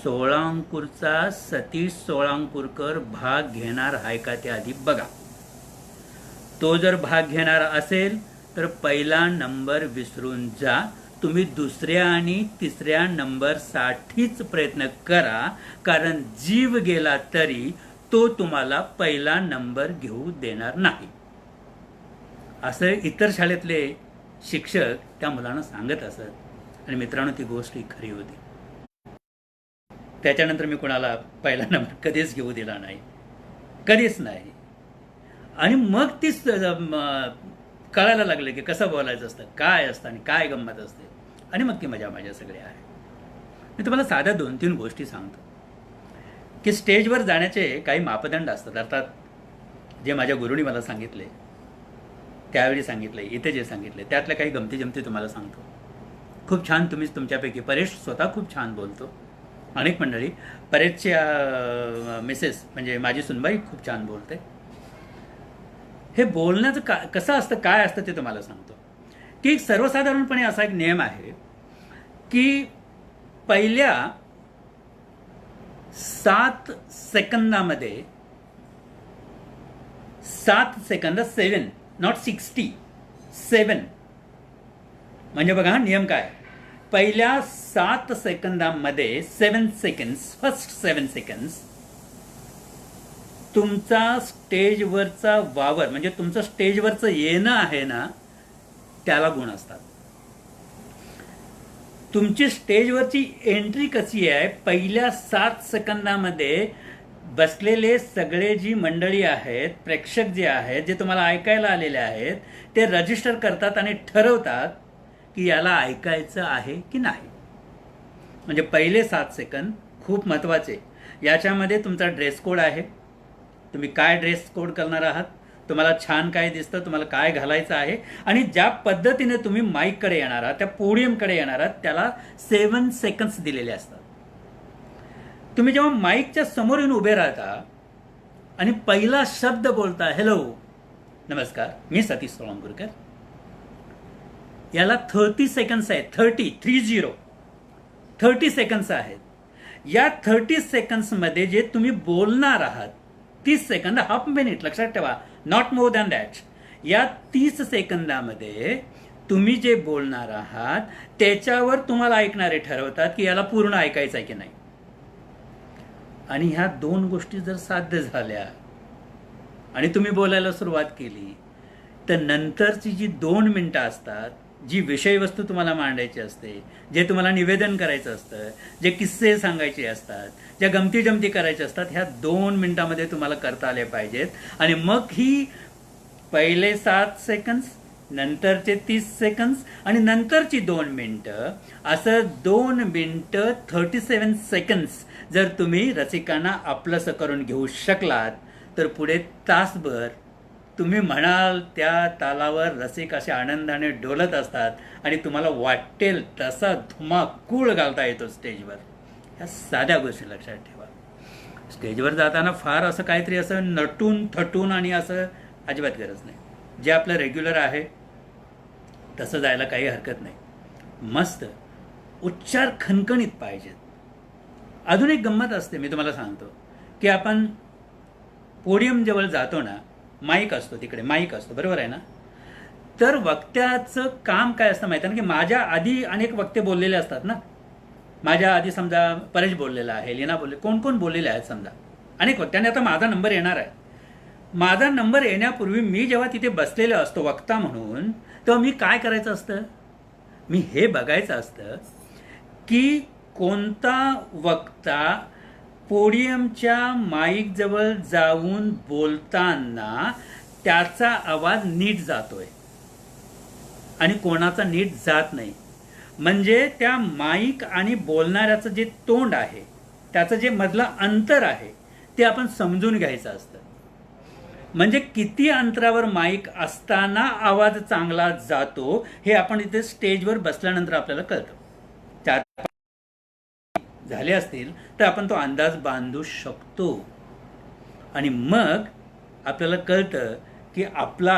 सोळांकूरचा सतीश सोळांकूरकर भाग घेणार आहे का ते आधी बघा. तो जर भाग घेणार असेल तर पहिला नंबर विसरून जा, तुम्ही दुसऱ्या आणि तिसऱ्या नंबरसाठीच प्रयत्न करा, कारण जीव गेला तरी तो तुम्हाला पहिला नंबर घेऊ देणार नाही. असं इतर शाळेतले शिक्षक त्या मुलांना सांगत असत. आणि मित्रांनो, ती गोष्ट ही खरी होती. त्याच्यानंतर मी कोणाला पहिला नंबर कधीच घेऊ दिला नाही, कधीच नाही. आणि मग तीच कळायला लागले की कसं बोलायचं असतं, काय असतं आणि काय गंमत असते. आणि मग ती मजा माझ्या सगळ्या आहे. मी तुम्हाला साध्या 2-3 गोष्टी सांगतो की स्टेजवर जाण्याचे काही मापदंड असतात. अर्थात जे माझ्या गुरुनी मला सांगितले, त्यावेळी सांगितले, इथे जे सांगितले, त्यातल्या काही गमती जमती तुम्हाला सांगतो. खूप छान, तुम्हीच तुमच्यापैकी परेश स्वतः खूप छान बोलतो, अनेक मंडळी, बरेचसे मिसेस म्हणजे माझी सुनबाई खूप छान बोलते. हे बोलण्याचं कसं असतं, काय असतं ते तुम्हाला सांगतो. की सर्वसाधारणपणे असा एक नियम आहे की पहिल्या 7 सेकंदामध्ये 7 सेकंद 7 नॉट 67 म्हणजे बघा हा नियम काय. पहिल्या 7 सेकंदामध्ये 7 सेकंड्स, फर्स्ट 7 सेकंड्स तुमचा स्टेजवरचा वावर म्हणजे तुमचं स्टेजवरचं येणं आहे ना, त्याला गुण असतात. तुमची स्टेजवरची एंट्री कशी आहे, पहिल्या 7 सेकंदामध्ये बसलेले सगळे जी मंडळी आहेत, प्रेक्षक जे आहेत, जे तुम्हाला ऐकायला आलेले आहेत, ते रजिस्टर करतात आणि ठरवतात की याला ऐकायचं आहे की नाही. म्हणजे पहिले 7 सेकंद खूप महत्त्वाचे. याच्यामध्ये तुमचा ड्रेस कोड आहे, तुम्ही काय ड्रेस कोड करणार आहात, तुम्हाला छान काय दिसतं, तुम्हाला काय घालायचं आहे, आणि ज्या पद्धतीने तुम्ही माईककडे येणार आहात, त्या पोडियमकडे येणार आहात, त्याला 7 सेकंड्स दिलेले असतात. तुम्ही जेव्हा माईकच्या समोर येऊन उभे राहता आणि पहिला शब्द बोलता, हॅलो नमस्कार मी सतीश सोळंकरकर, याला 30 सेकंड्स आहेत. 30 सेकंड्स आहेत. या 30 सेकंड्समध्ये जे तुम्ही बोलणार आहात, 30 सेकंद, हाफ मिनिट, लक्षात ठेवा, नॉट मोर दॅन दॅट. या 30 सेकंदामध्ये तुम्ही जे बोलणार आहात त्याच्यावर तुम्हाला ऐकणारे ठरवतात की याला पूर्ण ऐकायचं आहे की नाही. आणि ह्या 2 गोष्टी जर साध्य झाल्या आणि तुम्ही बोलायला सुरुवात केली, तर नंतरची जी 2 मिनिटं असतात, जी विषयवस्तू तुम्हाला मांडायची असते, जे तुम्हाला निवेदन करायचं असतं, जे किस्से सांगायचे असतात, ज्या गमती जमती करायच्या असतात, ह्या 2 मिनिटामध्ये तुम्हाला करता आले पाहिजेत. आणि मग ही पहिले 7 सेकंड्स, नंतरचे 30 सेकंड्स आणि नंतरची 2 मिनिटं, असं 2 मिनिटं 37 सेकंड्स जर तुम्ही रसिकांना आपलंसं करून घेऊ शकलात, तर पुढे तासभर तुम्ही म्हणाल त्या तालावर रसिक असे आनंदाने डोलत असतात आणि तुम्हाला वाटेल तसा धुमाकूळ घालता येतो स्टेजवर. ह्या साध्या गोष्टी लक्षात ठेवा. स्टेजवर जाताना फार असं काहीतरी असं नटून थटून आणि असं अजिबात गरज नाही. जे आपलं रेग्युलर आहे तसं जायला काही हरकत नाही. मस्त उच्चार खणखणीत पाहिजेत. अजून एक गंमत असते, मी तुम्हाला सांगतो की आपण पोडियम जवळ जातो ना, माईक असतो, तिकडे माईक असतो, बरोबर आहे ना. तर वक्त्याचं काम काय असतं माहिती आहे ना, की माझ्या आधी अनेक वक्ते बोललेले असतात ना. माझ्या आधी समजा परेश बोललेला आहे, लीना बोलले, कोण कोण बोललेले आहेत समजा, अनेक वक्त्यांनी. आता माझा नंबर येणार आहे. माझा नंबर येण्यापूर्वी मी जेव्हा तिथे बसलेलो असतो वक्ता म्हणून, तेव्हा मी काय करायचं असतं, मी हे बघायचं असतं की कोणता वक्ता पोडियमच्या माईकजवळ जाऊन बोलताना त्याचा आवाज नीट जातोय आणि कोणाचा नीट जात नाही. म्हणजे त्या माईक आणि बोलणाऱ्याचं जे तोंड आहे, त्याचं जे मधलं अंतर आहे, ते आपण समजून घ्यायचं असतं. म्हणजे किती अंतरावर माईक असताना आवाज चांगला जातो हे आपण इथे स्टेजवर बसल्यानंतर आपल्याला कळतं. झाले असतील तर आपण तो अंदाज बांधू शकतो. आणि मग आपल्याला कळतं की आपला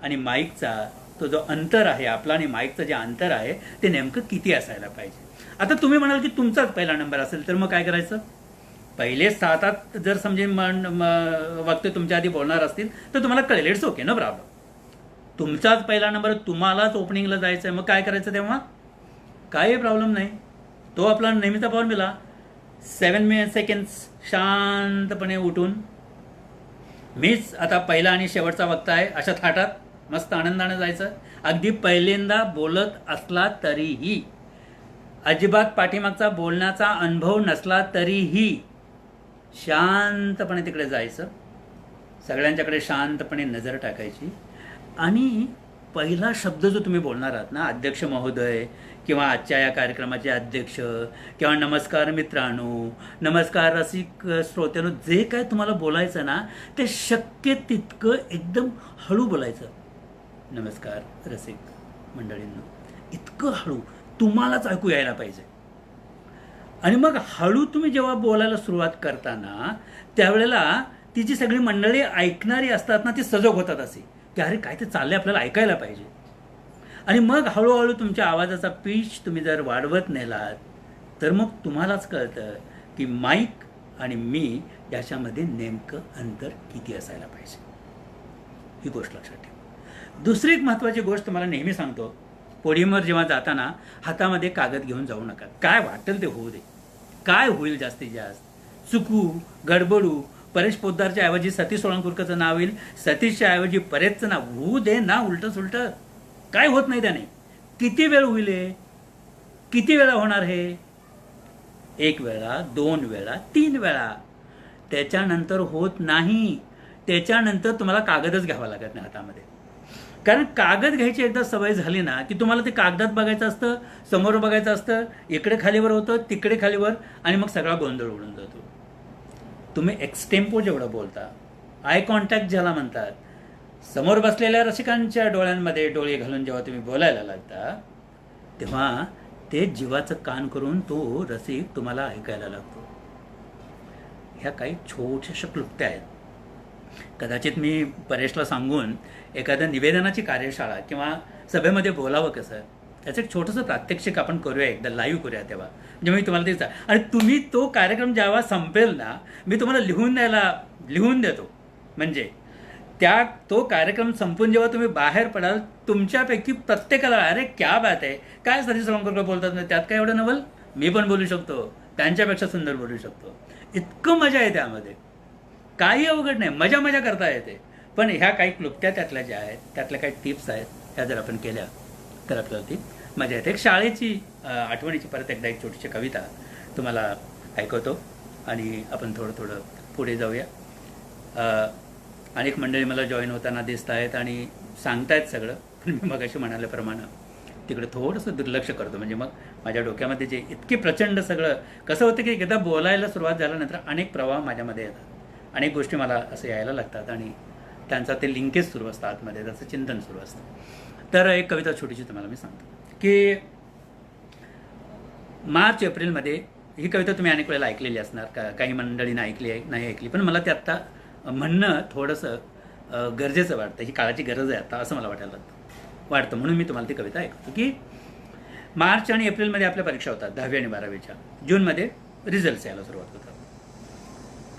आणि माईकचा तो जो अंतर आहे, आपला आणि माईकचं जे अंतर आहे ते नेमकं किती असायला पाहिजे. आता तुम्ही म्हणाल की तुमचाच पहिला नंबर असेल तर मग काय करायचं. पहिले 7 जर समजे वक्ते तुमच्या आधी बोलणार असतील तर तुम्हाला कळेल, इट्स ओके, नो प्रॉब्लेम. तुमचाच पहिला नंबर, तुम्हालाच ओपनिंगला जायचं आहे, मग काय करायचं तेव्हा, काही प्रॉब्लेम नाही. तो आपला नेहमीचा फॉर्म्युला, 7 सेकंड्स शांतपणे उठून, मीच आता पहिला आणि शेवटचा वक्ता आहे अशा थाटात मस्त आनंदाने जायचं. अगदी पहिल्यांदा बोलत असला तरीही, अजिबात पाठीमागचा बोलण्याचा अनुभव नसला तरीही शांतपणे तिकडे जायचं. सगळ्यांच्याकडे शांतपणे नजर टाकायची आणि पहिला शब्द जो तुम्ही बोलणार आहात ना, अध्यक्ष महोदय किंवा आजच्या या कार्यक्रमाचे अध्यक्ष किंवा नमस्कार मित्रांनो, नमस्कार रसिक श्रोत्यांनो, जे काय तुम्हाला बोलायचं ना ते शक्य तितकं एकदम हळू बोलायचं. नमस्कार रसिक मंडळींनो, इतकं हळू तुम्हालाच ऐकू यायला पाहिजे. आणि मग हळू तुम्ही जेव्हा बोलायला सुरुवात करताना त्यावेळेला ती जी सगळी मंडळी ऐकणारी असतात ना, ती सजग होतात असे की अरे काय ते चाललंय, आपल्याला ऐकायला पाहिजे. आणि मग हळूहळू तुमच्या आवाजाचा पिच तुम्ही जर वाढवत नेलात तर मग तुम्हालाच कळतं की माईक आणि मी याच्यामध्ये नेमकं अंतर किती असायला पाहिजे. ही गोष्ट लक्षात ठेवा. दुसरी एक महत्त्वाची गोष्ट तुम्हाला नेहमी सांगतो, पोडियमवर जेव्हा जाताना हातामध्ये कागद घेऊन जाऊ नका. काय वाटेल ते होऊ दे, काय होईल जास्तीत जास्त, चुकू, गडबडू, परेश पोद्दारच्या ऐवजी सतीश सोळंकरचं नाव येईल, सतीशच्या ऐवजी परेशचं नाव होऊ दे ना, उलट सुलट काय होत नाही त्याने. किती वेळ होईल, किती वेळा होणार हे? 1 वेळा, 2 वेळा, 3 वेळा. त्याच्यानंतर होत नाही. त्याच्यानंतर तुम्हाला कागदच घ्यावा लागत नाही हातामध्ये. कारण कागद घ्यायची एकदा सवय झाली ना की तुम्हाला ते कागदात बघायचं असतं, समोर बघायचं असतं, इकडे खालीवर होतं, तिकडे खालीवर, आणि मग सगळा गोंधळ उडून जातो. तुम्ही एक्सटेम्पो जेवढं बोलता, आय कॉन्टॅक्ट ज्याला म्हणतात, समोर बसलेल्या रसिकांच्या डोळ्यांमध्ये डोळे घालून जेव्हा तुम्ही बोलायला लागता तेव्हा ते जीवाचं कान करून तो रसिक तुम्हाला ऐकायला लागतो. ह्या काही छोट्याशा क्लुप्त्या आहेत. कदाचित मी परेशला सांगून एखाद्या निवेदनाची कार्यशाळा किंवा सभेमध्ये बोलावं कसं, त्याचं एक छोटंसं प्रात्यक्षिक आपण करूया, एकदा लाईव्ह करूया तेव्हा. म्हणजे मी तुम्हाला तेच, आणि तुम्ही तो कार्यक्रम जेव्हा संपेल ना, मी तुम्हाला लिहून देतो. म्हणजे तो कार्यक्रम संपून जेव्हा तुम्ही बाहेर पडाल, तुमच्यापैकी प्रत्येकाला अरे क्या बात आहे, काय सतीश सोळंकर बोलतात ना, त्यात काय एवढं नवल, मी पण बोलू शकतो, त्यांच्यापेक्षा सुंदर बोलू शकतो. इतकं मजा आहे त्यामध्ये, काही अवघड नाही, मजा करता येते. पण ह्या काही क्लुप्त्या त्यातल्या ज्या आहेत, त्यातल्या काही टिप्स आहेत, ह्या जर आपण केल्या तर आपल्याला ती मजा येते. एक शाळेची आठवणीची परत एकदा एक छोटीशी कविता तुम्हाला ऐकवतो आणि आपण थोडं पुढे जाऊया. अनेक मंडळी मला जॉईन होताना दिसत आहेत आणि सांगतायत सगळं, पण मी मगाशी म्हणाल्याप्रमाणे तिकडे थोडंसं दुर्लक्ष करतो. म्हणजे मग माझ्या डोक्यामध्ये जे इतके प्रचंड सगळं कसं होतं की एकदा बोलायला सुरुवात झाल्यानंतर अनेक प्रवाह माझ्यामध्ये येतात, अनेक गोष्टी मला असं यायला लागतात आणि त्यांचा ते लिंकेज सुरू असतं आतमध्ये, त्याचं चिंतन सुरू असतं. तर एक कविता छोटीशी तुम्हाला मी सांगतो की मार्च एप्रिलमध्ये, ही कविता तुम्ही अनेक वेळेला ऐकलेली असणार, काही मंडळींना नाही ऐकली, पण मला ते आत्ता म्हणणं थोडंसं गरजेचं वाटतं. ही काळाची गरज आहे आता, असं मला वाटतं, म्हणून मी तुम्हाला ती कविता ऐकतो की मार्च आणि एप्रिलमध्ये आपल्या परीक्षा होतात 10वी आणि 12वीच्या. जूनमध्ये रिझल्ट्स यायला सुरुवात होतात.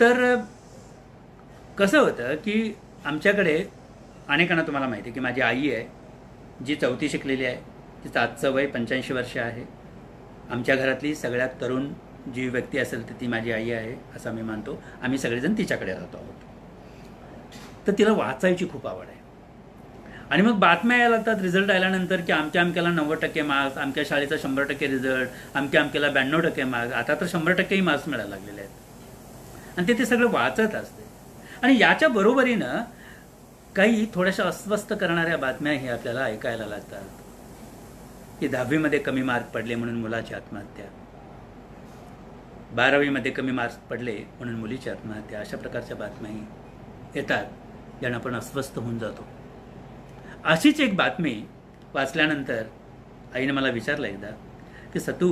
तर कसं होतं की आमच्याकडे अनेकांना तुम्हाला माहिती आहे की माझी आई आहे जी 4थी शिकलेली आहे, तिचं आजचं वय 85 वर्ष आहे. आमच्या घरातली सगळ्यात तरुण जी व्यक्ती असेल तर ती माझी आई आहे असं मी मानतो. आम्ही सगळेजण तिच्याकडे राहतो आहोत. तर तिला वाचायची खूप आवड आहे आणि मग बातम्या यायला लागतात रिझल्ट आल्यानंतर की अमक्याला 90% मार्क्स, आमच्या शाळेचा 100% रिझल्ट, अमक्याला 92% मार्क्स, आता तर 100%ही मार्क्स मिळायला लागलेले आहेत. आणि ते सगळं वाचत असते. आणि याच्या बरोबरीनं काही थोड्याशा अस्वस्थ करणाऱ्या बातम्याही आपल्याला ऐकायला लागतात की 10वीमध्ये कमी मार्क पडले म्हणून मुलाची आत्महत्या, 12वीमध्ये कमी मार्क्स पडले म्हणून मुलीची आत्महत्या, अशा प्रकारच्या बातम्याही येतात ज्यानं आपण अस्वस्थ होऊन जातो. अशीच एक बातमी वाचल्यानंतर आईने मला विचारलं एकदा की सतू,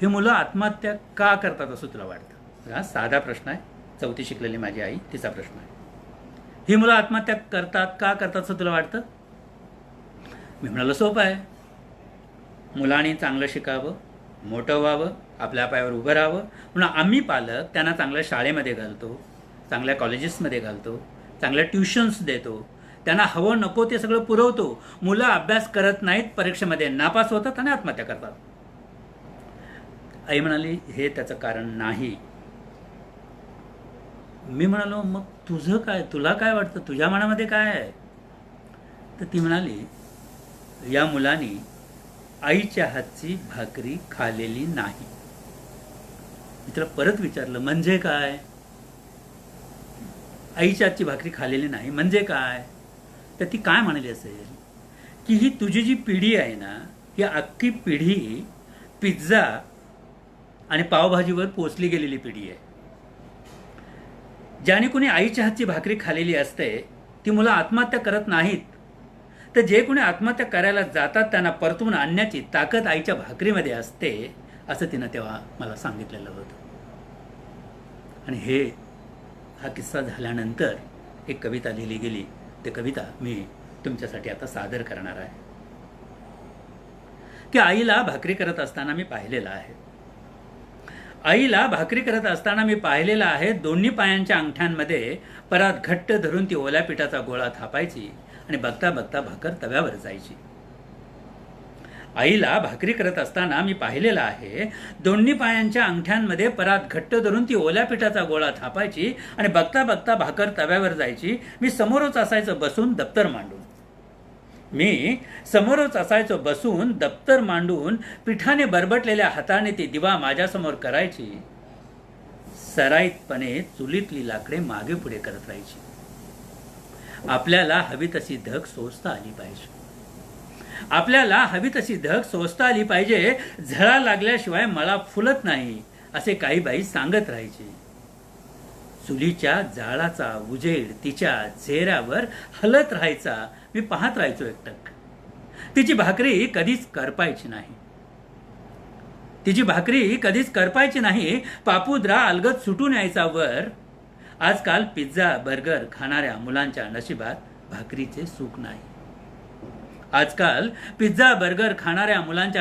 ही मुलं आत्महत्या का करतात असं तुला वाटतं? हा साधा प्रश्न आहे, 4थी शिकलेली माझी आई, तिचा प्रश्न आहे. ही मुलं आत्महत्या का करतात असं तुला वाटतं? मी म्हणालो सोपं आहे, मुलांनी चांगलं शिकावं, मोठं व्हावं, आपल्या पायावर उभं राहावं म्हणून आम्ही पालक त्यांना चांगल्या शाळेमध्ये घालतो, चांगल्या कॉलेजेसमध्ये घालतो, चांगल्या ट्युशन्स देतो, त्यांना हवं नको ते सगळं पुरवतो. मुलं अभ्यास करत नाहीत, परीक्षेमध्ये नापास होतात आणि आत्महत्या करतात. आई म्हणाली हे त्याचं कारण नाही. मी म्हणालो मग तुझं काय, तुला काय वाटतं, तुझ्या मनामध्ये काय आहे? तर ती म्हणाली या मुलांनी आईच्या हातची भाकरी खाल्लेली नाही. मी तिला परत विचारलं म्हणजे काय? आईच्या हातची भाकरी खाल्लेली नाही म्हणजे काय? तर ती काय म्हणाली असेल की ही तुझी जी पिढी आहे ना, ही अख्खी पिढी पिझ्झा आणि पावभाजीवर पोचली गेलेली पिढी आहे. ज्याने कोणी आईच्या हातची भाकरी खाल्लेली असते ती मुलं आत्महत्या करत नाहीत. तर जे कोणी आत्महत्या करायला जातात त्यांना परतून आणण्याची ताकद आईच्या भाकरीमध्ये असते असं तिनं तेव्हा मला सांगितलेलं होतं. आणि हा किस्सा झाल्यानंतर एक कविता लिहिली गेली. ती कविता मी तुमच्यासाठी आता सादर करणार आहे. की आईला भाकरी करत असताना मी पाहिलेलं आहे. आईला भाकरी करत असताना मी पाहिलेलं आहे. दोन्ही पायांच्या अंगठ्यांमध्ये परात घट्ट धरून ती ओल्या पिठाचा गोळा थापायची आणि बघता बघता भाकर तव्यावर जायची. आईला भाकरी करत असताना मी पाहिलेलं आहे. दोन्ही पायांच्या अंगठ्यांमध्ये परात घट्ट धरून ती ओल्या पिठाचा गोळा थापायची आणि बघता बघता भाकर तव्यावर जायची. मी समोरच असायचं बसून दप्तर मांडून पिठाने बरबटलेल्या हाताने ती दिवा माझ्यासमोर करायची. सराईतपणे चुलीतली लाकडे मागे पुढे करत राहायची. आपल्याला हवी तशी धग सोसता आली पाहिजे. झळा लागल्याशिवाय मला फुलत नाही असे काही बाई सांगत राहायची. चुलीच्या जाळाचा उजेड तिच्या चेहऱ्यावर हलत राहायचा. मी पाहत राहायचो एकटक. तिची भाकरी कधीच करपायची नाही. पापुद्रा अलगद सुटून यायचा वर. आजकाल पिझ्झा बर्गर खाणाऱ्या मुलांच्या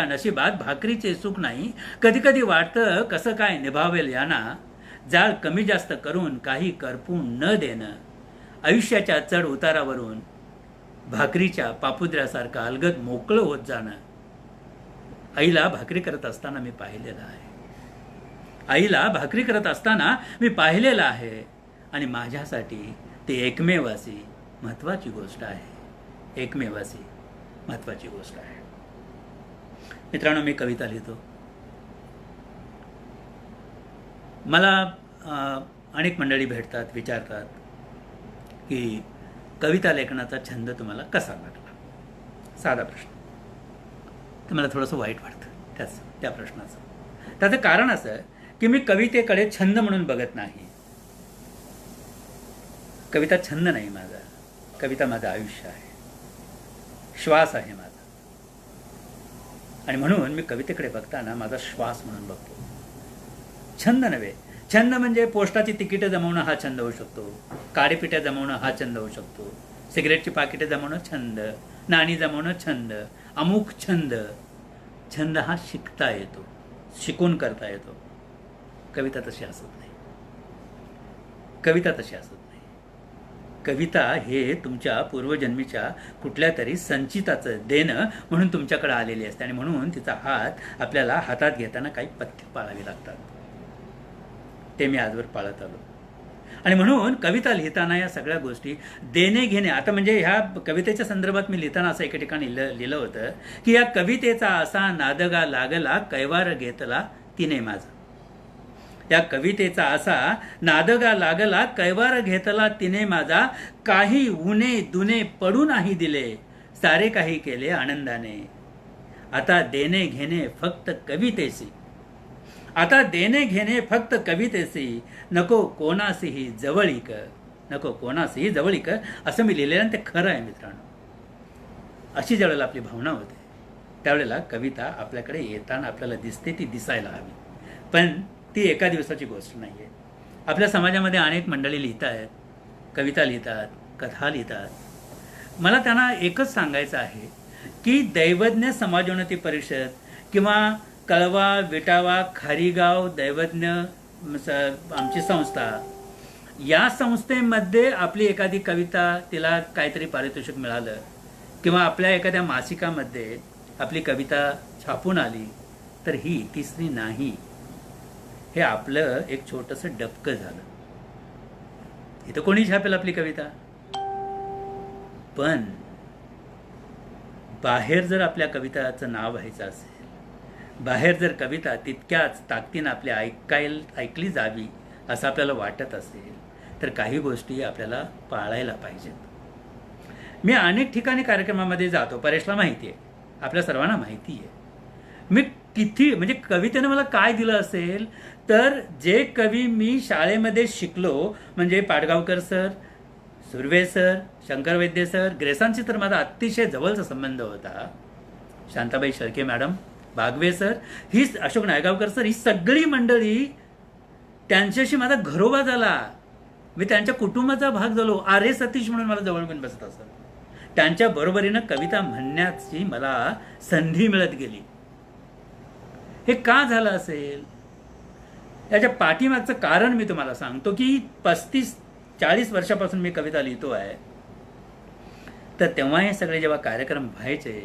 नशिबात भाकरीचे सुख नाही. कधी कधी वाटतं कसं काय निभावेल यांना. जाळ कमी जास्त करून काही करपून न देणं. आयुष्याच्या चढ उतारावरून भाकरीच्या पापुद्र्यासारखं अलगद मोकळं होत जाणं. आईला भाकरी करत असताना मी पाहिलेलं आहे. आणि माझ्यासाठी ती एकमेव अशी महत्वाची गोष्ट आहे. मित्रांनो, मी कविता लिहितो. मला अनेक मंडळी भेटतात, विचारतात की कविता लेखनाचा छंद तुम्हाला कसा लागला. साधा प्रश्न. तर मला थोडंसं वाईट वाटतं त्या प्रश्नाचं. त्याचं कारण असं की मी कवितेकडे छंद म्हणून बघत नाही. कविता छंद नाही माझा. कविता माझं आयुष्य आहे, श्वास आहे माझा. आणि म्हणून मी कवितेकडे बघताना माझा श्वास म्हणून बघतो, छंद नव्हे. छंद म्हणजे पोस्टाची तिकीटं जमवणं हा छंद होऊ शकतो. काडेपिट्या जमवणं हा छंद होऊ शकतो. सिगरेटची पाकिटं जमवणं छंद. नाणी जमवणं छंद. अमुक छंद. छंद हा शिकता येतो, शिकून करता येतो. कविता तशी असत नाही. कविता हे तुमच्या पूर्वजन्मीच्या कुठल्या तरी संचिताचं देणं म्हणून तुमच्याकडे आलेली असते. आणि म्हणून तिचा हात आपल्याला हातात घेताना काही पथ्य पाळावी लागतात. ते मी आजवर पाळत आलो. आणि म्हणून कविता लिहिताना या सगळ्या गोष्टी देणे घेणे. आता म्हणजे ह्या कवितेच्या संदर्भात मी लिहिताना असं एके ठिकाणी लिहिलं होतं की या कवितेचा असा नादगा लागला कैवार घेतला तिने माझा. या कवितेचा असा नादगा लागला कैवार घेतला तिने माझा. काही उणे दुने पडू नाही दिले, सारे काही केले आनंदाने. आता देणे घेणे फक्त कवितेसी. नको कोणासीही जवळीक असं मी लिहिलेलं. आणि ते खरं आहे मित्रांनो. अशी ज्यावेळेला आपली भावना होते त्यावेळेला कविता आपल्याकडे येताना आपल्याला दिसते. ती दिसायला हवी. पण ती एका दिवसाची गोष्ट नाही आहे. आपल्या समाजामध्ये अनेक मंडळी लिहित आहेत, कविता लिहितात, कथा लिहितात. मला त्यांना एकच सांगायचं आहे की दैवज्ञ समाजोन्नती परिषद किंवा कळवा, विटावा, खारीगाव दैवज्ञ आमची संस्था, या संस्थेमध्ये आपली एखादी कविता, तिला काहीतरी पारितोषिक मिळालं किंवा आपल्या एखाद्या मासिकामध्ये आपली कविता छापून आली तर ही तिसरी नाही. हे आपलं एक छोटंसं डबकं झालं. इथं कोणी छापेल आपली कविता. पण बाहेर जर आपल्या कविताचं नाव व्हायचं असेल, बाहेर जर कविता तितक्याच ताकदीनं आपल्या ऐकली जावी असं आपल्याला वाटत असेल तर काही गोष्टी आपल्याला पाळायला पाहिजेत. मी अनेक ठिकाणी कार्यक्रमामध्ये जातो. परेशला माहिती आहे, आपल्या सर्वांना माहिती आहे. मी किती म्हणजे कवितेनं मला काय दिलं असेल तर जे कवी मी शाळेमध्ये शिकलो, म्हणजे पाडगावकर सर, सुर्वे सर, शंकर वैद्य सर, ग्रेसांशी तर माझा अतिशय जवळचा संबंध होता. शांताबाई शेळके मॅडम बागवे सर, ही अशोक नायगावकर सर, ही सगळी मंडळी, त्यांच्याशी माझा घरोबा झाला. मी त्यांच्या कुटुंबाचा भाग झालो. आर्य सतीश म्हणून मला जवळ घेऊन बसत असत. त्यांच्या बरोबरीनं कविता म्हणण्याची मला संधी मिळत गेली. हे का झालं असेल? याच्या पाठीमागचं कारण मी तुम्हाला सांगतो की 35-40 वर्षापासून मी कविता लिहितो आहे. तर तेव्हा हे सगळे जेव्हा कार्यक्रम व्हायचे,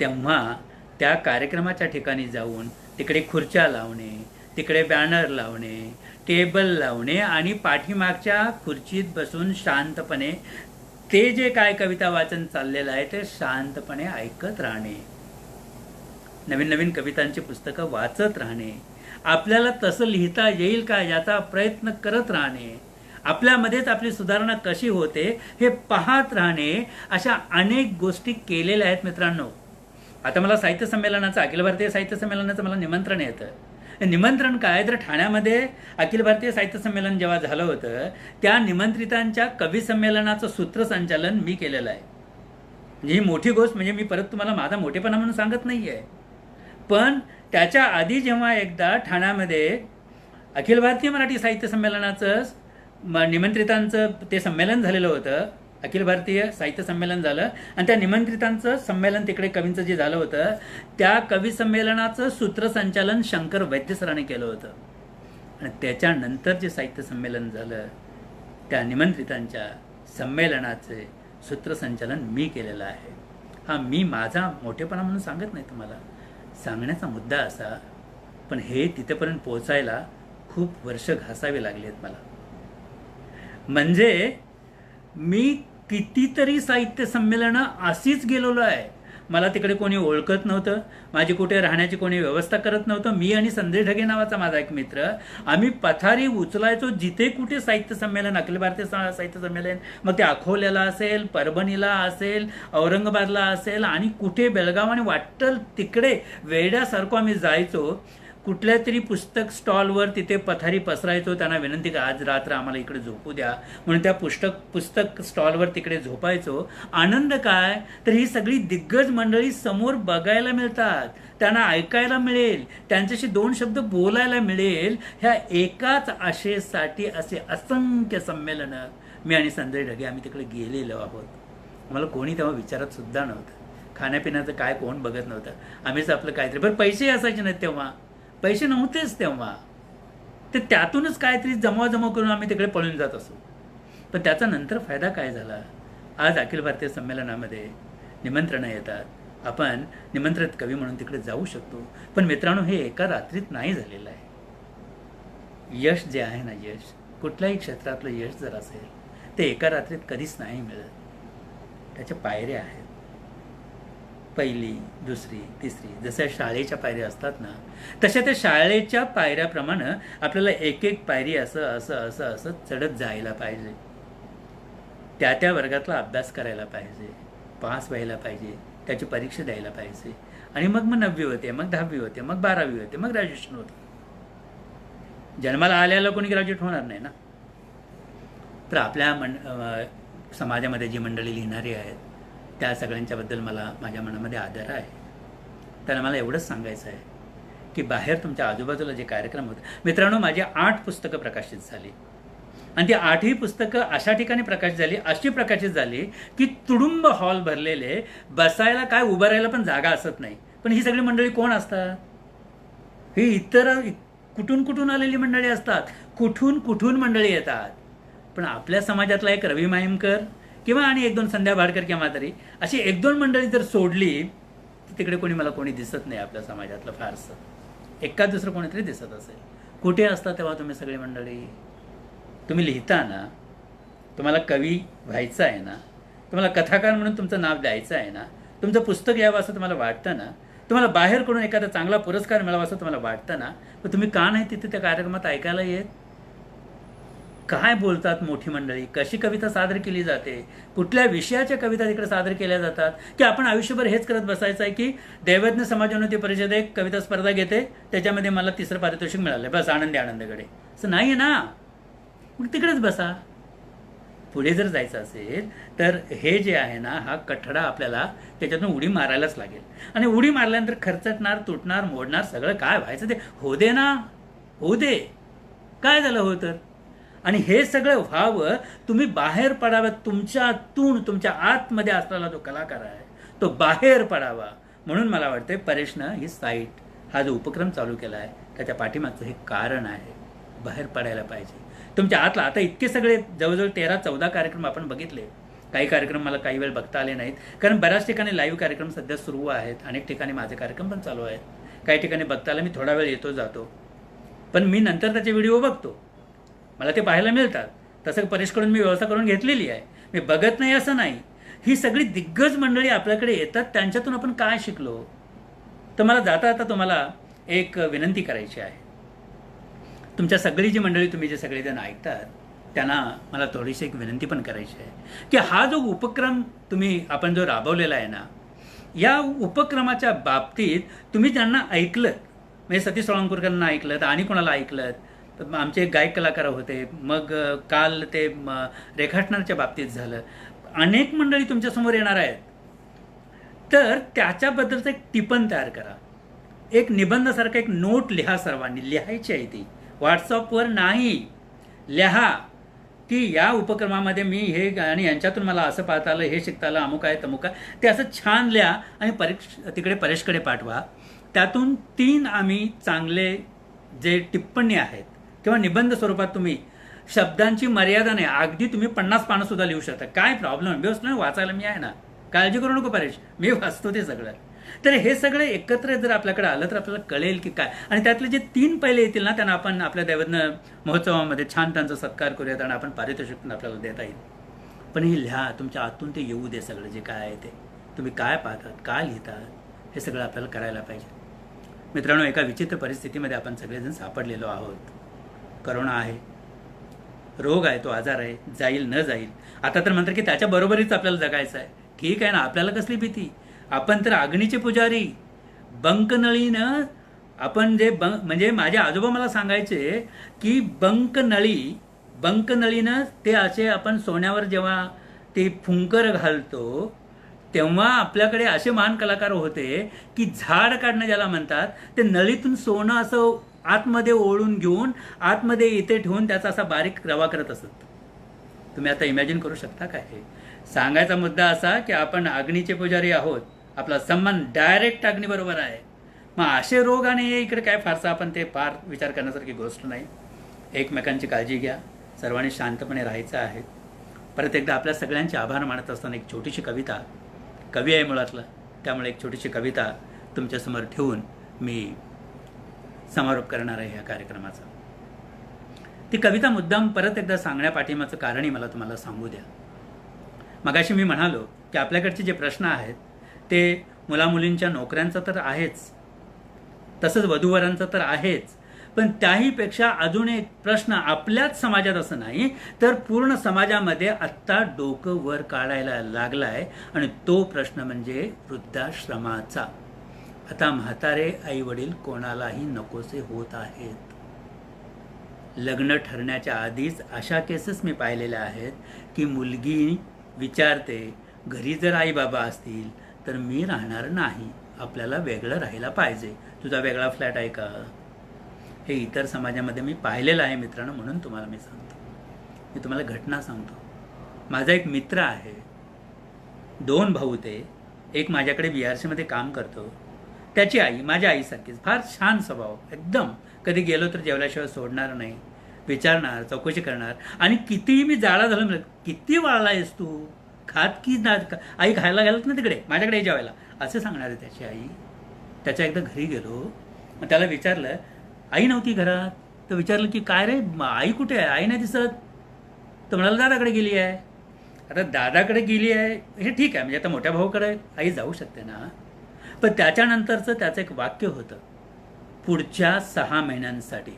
तेव्हा त्या कार्यक्रमाच्या ठिकाणी जाऊन तिकडे खुर्च्या लावणे, तिकडे बॅनर लावणे, टेबल लावणे आणि पाठीमागच्या खुर्चीत बसून शांतपणे ते जे काय कविता वाचन चाललेलं आहे ते शांतपणे ऐकत राहणे, नवीन नवीन कवितांची पुस्तकं वाचत राहणे, आपल्याला तसं लिहिता येईल का याचा प्रयत्न करत राहणे, आपल्यामध्येच आपली सुधारणा कशी होते हे पाहत राहणे, अशा अनेक गोष्टी केलेल्या आहेत मित्रांनो. आता मला साहित्य संमेलनाचं, अखिल भारतीय साहित्य संमेलनाचं मला निमंत्रण येतं. निमंत्रण काय तर ठाण्यामध्ये अखिल भारतीय साहित्य संमेलन जेव्हा झालं होतं, त्या निमंत्रितांच्या कवी संमेलनाचं सूत्रसंचालन मी केलेलं आहे. म्हणजे ही मोठी गोष्ट, म्हणजे मी परत तुम्हाला माझा मोठेपणा म्हणून सांगत नाही आहे. पण त्याच्या आधी जेव्हा एकदा ठाण्यामध्ये अखिल भारतीय मराठी साहित्य संमेलनाचं निमंत्रितांचं ते संमेलन झालेलं होतं, अखिल भारतीय साहित्य संमेलन झालं आणि त्या निमंत्रितांचं संमेलन तिकडे कवींचं जे झालं होतं, त्या कवी संमेलनाचं सूत्रसंचालन शंकर वैद्य सरांनी केलं होतं. आणि त्याच्यानंतर जे साहित्य संमेलन झालं, त्या निमंत्रितांच्या संमेलनाचे सूत्रसंचालन मी केलेलं आहे. हा मी माझा मोठेपणा म्हणून सांगत नाही तुम्हाला, सांगण्याचा मुद्दा असा, पण हे तिथेपर्यंत पोहोचायला खूप वर्ष घासावे लागले आहेत मला. म्हणजे मी कितीतरी साहित्य संमेलनं अशीच गेलेलो आहे. मला तिकडे कोणी ओळखत नव्हतं, माझी कुठे राहण्याची कोणी व्यवस्था करत नव्हतं. मी आणि संजय ढगे नावाचा माझा एक मित्र, आम्ही पथारी उचलायचो जिथे कुठे साहित्य संमेलन, अखिल भारतीय साहित्य संमेलन, मग ते अकोल्याला असेल, परभणीला असेल, औरंगाबादला असेल आणि कुठे बेळगाव आणि वाटल तिकडे वेड्यासारखं आम्ही जायचो. कुठल्या तरी पुस्तक स्टॉलवर तिथे पथारी पसरायचो, त्यांना विनंती का आज रात्र आम्हाला इकडे झोपू द्या म्हणून त्या पुस्तक स्टॉलवर तिकडे झोपायचो. आनंद काय तर ही सगळी दिग्गज मंडळी समोर बघायला मिळतात, त्यांना ऐकायला मिळेल, त्यांच्याशी 2 शब्द बोलायला मिळेल, ह्या एकाच आशेसाठी असे असंख्य संमेलनं मी आणि संजय ढगे आम्ही तिकडे गेलेलो आहोत. आम्हाला कोणी तेव्हा विचारत सुद्धा नव्हतं, खाण्यापिण्याचं काय कोण बघत नव्हतं, आम्हीच आपलं काहीतरी. बरं पैसे असायचे नाहीत तेव्हा, पैसे नव्हतेच तेव्हा, ते त्यातूनच काहीतरी जमा करून आम्ही तिकडे पळून जात असो. पण त्याचा नंतर फायदा काय झाला? आज अखिल भारतीय संमेलनामध्ये निमंत्रणं येतात, आपण निमंत्रित कवी म्हणून तिकडे जाऊ शकतो. पण मित्रांनो, हे एका रात्रीत नाही झालेलं आहे. यश जे आहे ना, यश कुठल्याही क्षेत्रातलं यश जर असेल ते एका रात्रीत कधीच नाही मिळत. त्याच्या पायऱ्या आहेत, पहिली, दुसरी, तिसरी, जसं शाळेच्या पायऱ्या असतात ना, तशा त्या शाळेच्या पायऱ्याप्रमाणे आपल्याला एक एक पायरी असं असं असं असं चढत जायला पाहिजे. त्या वर्गातला अभ्यास करायला पाहिजे, पास व्हायला पाहिजे, त्याची परीक्षा द्यायला पाहिजे आणि मग 9वी होते, मग 10वी होते, मग 12वी होते, मग ग्रॅज्युएशन होते. जन्माला आल्याला कोणी ग्रॅज्युएट होणार नाही ना. तर आपल्या समाजामध्ये जी मंडळी लिहिणारी आहेत त्या सगळ्यांच्याबद्दल मला माझ्या मनामध्ये आदर आहे. त्यांना मला एवढंच सांगायचं आहे की बाहेर तुमच्या आजूबाजूला जे कार्यक्रम होते, मित्रांनो, माझी 8 पुस्तकं प्रकाशित झाली आणि ती 8ही पुस्तकं अशा ठिकाणी अशी प्रकाशित झाली की तुडुंब हॉल भरलेले, बसायला काय उभं राहायला पण जागा असत नाही. पण ही सगळी मंडळी कोण असतात? ही इतर कुठून आलेली मंडळी असतात, कुठून मंडळी येतात. पण आपल्या समाजातला एक रवी मायमकर किंवा आणि 1-2 संध्या भाडकर किंवा तरी अशी 1-2 मंडळी जर सोडली तर तिकडे कोणी दिसत नाही आपल्या समाजातलं फारसं. एकाच दुसरं कोणीतरी दिसत असेल. कुठे असता तेव्हा तुम्ही सगळी मंडळी? तुम्ही लिहिता ना, तुम्हाला कवी व्हायचं आहे ना, तुम्हाला कथाकार म्हणून तुमचं नाव द्यायचं आहे ना, तुमचं पुस्तक यावं असं तुम्हाला वाटतं ना, तुम्हाला बाहेरकडून एखादा चांगला पुरस्कार मिळावा असं तुम्हाला वाटतं ना, तर तुम्ही का नाही तिथे त्या कार्यक्रमात ऐकायला येत? काय बोलतात मोठी मंडळी, कशी कविता सादर केली जाते, कुठल्या विषयाच्या कविता तिकडे सादर केल्या जातात, की आपण आयुष्यभर हेच करत बसायचं आहे की दैवज्ञ समाजोन्नती परिषद एक कविता स्पर्धा घेते, त्याच्यामध्ये मला 3रं पारितोषिक मिळालं, बस आनंदीकडे. असं नाही आहे ना. मग तिकडेच बसा. पुढे जर जायचं असेल तर हे जे आहे ना, हा कठडा आपल्याला त्याच्यातून उडी मारायलाच लागेल. आणि उडी मारल्यानंतर खरचटणार, तुटणार, मोडणार, सगळं काय व्हायचं ते होऊ दे ना, होऊ दे. काय झालं हो तर? आणि हे सगळं व्हावं, तुम्ही बाहेर पडावं. तुमच्यातून, तुमच्या आतमध्ये असलेला जो कलाकार आहे तो बाहेर पडावा. म्हणून मला वाटतं परेशनं ही साईट, हा जो उपक्रम चालू केला आहे, त्याच्या पाठीमागचं हे कारण आहे. बाहेर पडायला पाहिजे तुमच्या आतला. आता इतके सगळे जवळजवळ 13-14 कार्यक्रम आपण बघितले. काही कार्यक्रम मला काही वेळ बघता आले नाहीत, कारण बऱ्याच ठिकाणी लाईव्ह कार्यक्रम सध्या सुरू आहेत. अनेक ठिकाणी माझे कार्यक्रम पण चालू आहेत. काही ठिकाणी बघता आलं, मी थोडा वेळ येतो जातो, पण मी नंतर त्याचे व्हिडिओ बघतो, मला ते पाहायला मिळतात. तसं परेशकडून मी व्यवस्था करून घेतलेली आहे. मी बघत नाही असं नाही. ही सगळी दिग्गज मंडळी आपल्याकडे येतात, त्यांच्यातून आपण काय शिकलो. तर मला जाता जाता तुम्हाला एक विनंती करायची आहे. तुमच्या सगळी जी मंडळी, तुम्ही जे सगळेजण ऐकतात, त्यांना मला थोडीशी एक विनंती पण करायची आहे की हा जो उपक्रम आपण जो राबवलेला आहे ना, या उपक्रमाच्या बाबतीत तुम्ही ज्यांना ऐकलं, म्हणजे सतीश सोळंकरकरांना ऐकलं, आणि कोणाला ऐकलं, तर आमचे गायक कलाकार होते, मग काल ते रेखाटनाच्या बाबतीत झालं, अनेक मंडळी तुमच्यासमोर येणार आहेत. तर त्याच्याबद्दलचं एक टिपण तयार करा, एक निबंधासारखं एक नोट लिहा. सर्वांनी लिहायची आहे ती, व्हॉट्सअपवर नाही, लिहा की या उपक्रमामध्ये मी हे, आणि यांच्यातून मला असं पाहता आलं, हे शिकता आलं, अमुक आहे तमुक आहे, ते असं छान लिहा आणि तिकडे परेशकडे पाठवा. त्यातून 3 आम्ही चांगले जे टिप्पणी आहेत किंवा निबंध स्वरूपात, तुम्ही शब्दांची मर्यादा नाही, अगदी तुम्ही 50 पानं सुद्धा लिहू शकता, काय प्रॉब्लेम. व्यवस्थित वाचायला मी आहे ना, काळजी करू नको परेश, मी वाचतो ते सगळं. तर हे सगळं एकत्र जर आपल्याकडे आलं तर आपल्याला कळेल की काय. आणि त्यातले जे 3 पहिले येतील ना, त्यांना आपण आपल्या दैवज्ञ महोत्सवामध्ये छान त्यांचा सत्कार करूयात आणि आपण पारितोषिक आपल्याला देता येईल. पण हे लिहा, तुमच्या आतून ते येऊ दे सगळं जे काय आहे ते. तुम्ही काय पाहतात, काय लिहितात, हे सगळं आपल्याला करायला पाहिजे. मित्रांनो, एका विचित्र परिस्थितीमध्ये आपण सगळेजण सापडलेलो आहोत. करोना आहे, रोग आहे, तो आजार आहे, जाईल न जाईल. आता तर म्हणतात की त्याच्या बरोबरीच आपल्याला जगायचं आहे. ठीक आहे ना, आपल्याला कसली भीती. आपण तर अग्नीचे पुजारी. बंकनळीनं आपण जे म्हणजे माझे आजोबा मला सांगायचे की बंकनळीनं ते असे आपण सोन्यावर जेव्हा ते फुंकर घालतो, तेव्हा आपल्याकडे असे महान कलाकार होते की झाड काढणं ज्याला म्हणतात, ते नळीतून सोनं असं आतमध्ये ओळून घेऊन आतमध्ये इथे ठेवून त्याचा असा बारीक रवा करत असत. तुम्ही आता इमॅजिन करू शकता काय. हे सांगायचा मुद्दा असा की आपण अग्नीचे पुजारी आहोत, आपला संबंध डायरेक्ट अग्नीबरोबर आहे. मग असे रोग आणि हे इकडे काय फारसा आपण ते फार विचार करण्यासारखी गोष्ट नाही. एकमेकांची काळजी घ्या, सर्वांनी शांतपणे राहायचं आहे. परत एकदा आपल्या सगळ्यांचे आभार मानत असताना एक छोटीशी कविता, कवी आहे मुळातला, त्यामुळे एक छोटीशी कविता तुमच्यासमोर ठेवून मी समारोप करणार आहे ह्या कार्यक्रमाचा. ती कविता मुद्दाम परत एकदा सांगण्यापाठीमाचं कारणही मला तुम्हाला सांगू द्या. मगाशी मी म्हणालो की आपल्याकडचे जे प्रश्न आहेत ते मुलामुलींच्या नोकऱ्यांचा तर आहेच, तसंच वधूवरांचा तर आहेच, पण त्याहीपेक्षा अजून एक प्रश्न आपल्याच समाजात असं नाही तर पूर्ण समाजामध्ये आत्ता डोकं वर काढायला लागलाय, आणि तो प्रश्न म्हणजे वृद्धाश्रमाचा. आता म्हातारे आई वडील कोणालाही नकोसे होत आहेत. लग्न ठरण्याच्या आधीच अशा केसेस मी पाहिलेल्या आहेत की मुलगी विचारते, घरी जर आई बाबा असतील तर मी राहणार नाही, आपल्याला वेगळं राहायला पाहिजे, तुझा वेगळा फ्लॅट आहे का. हे इतर समाजामध्ये मी पाहिलेलं आहे मित्रांनो, म्हणून तुम्हाला मी सांगतो. मी तुम्हाला घटना सांगतो. माझा एक मित्र आहे, 2 भाऊ ते. एक माझ्याकडे BRCमध्ये काम करतो, त्याची आई माझ्या आईसारखीच, फार छान स्वभाव एकदम. कधी गेलो तर जेवल्याशिवाय सोडणार नाही, विचारणार, चौकशी करणार. आणि कितीही मी जाळा झालो, म्हणजे किती वाळला आहेस तू, खात की ना, आई खायला गेलात ना तिकडे, माझ्याकडे जेवायला, असं सांगणार आहे त्याची आई. त्याच्या एकदा घरी गेलो, मग त्याला विचारलं, आई नव्हती घरात, तर विचारलं की काय रे आई कुठे आहे, आई नाही दिसत. तर म्हणाला दादाकडे गेली आहे. आता दादाकडे गेली आहे हे ठीक आहे, म्हणजे आता मोठ्या भाऊकडे आई जाऊ शकते ना. पण त्याच्यानंतरचं त्याचं एक वाक्य होतं, पुढच्या 6 महिन्यांसाठी.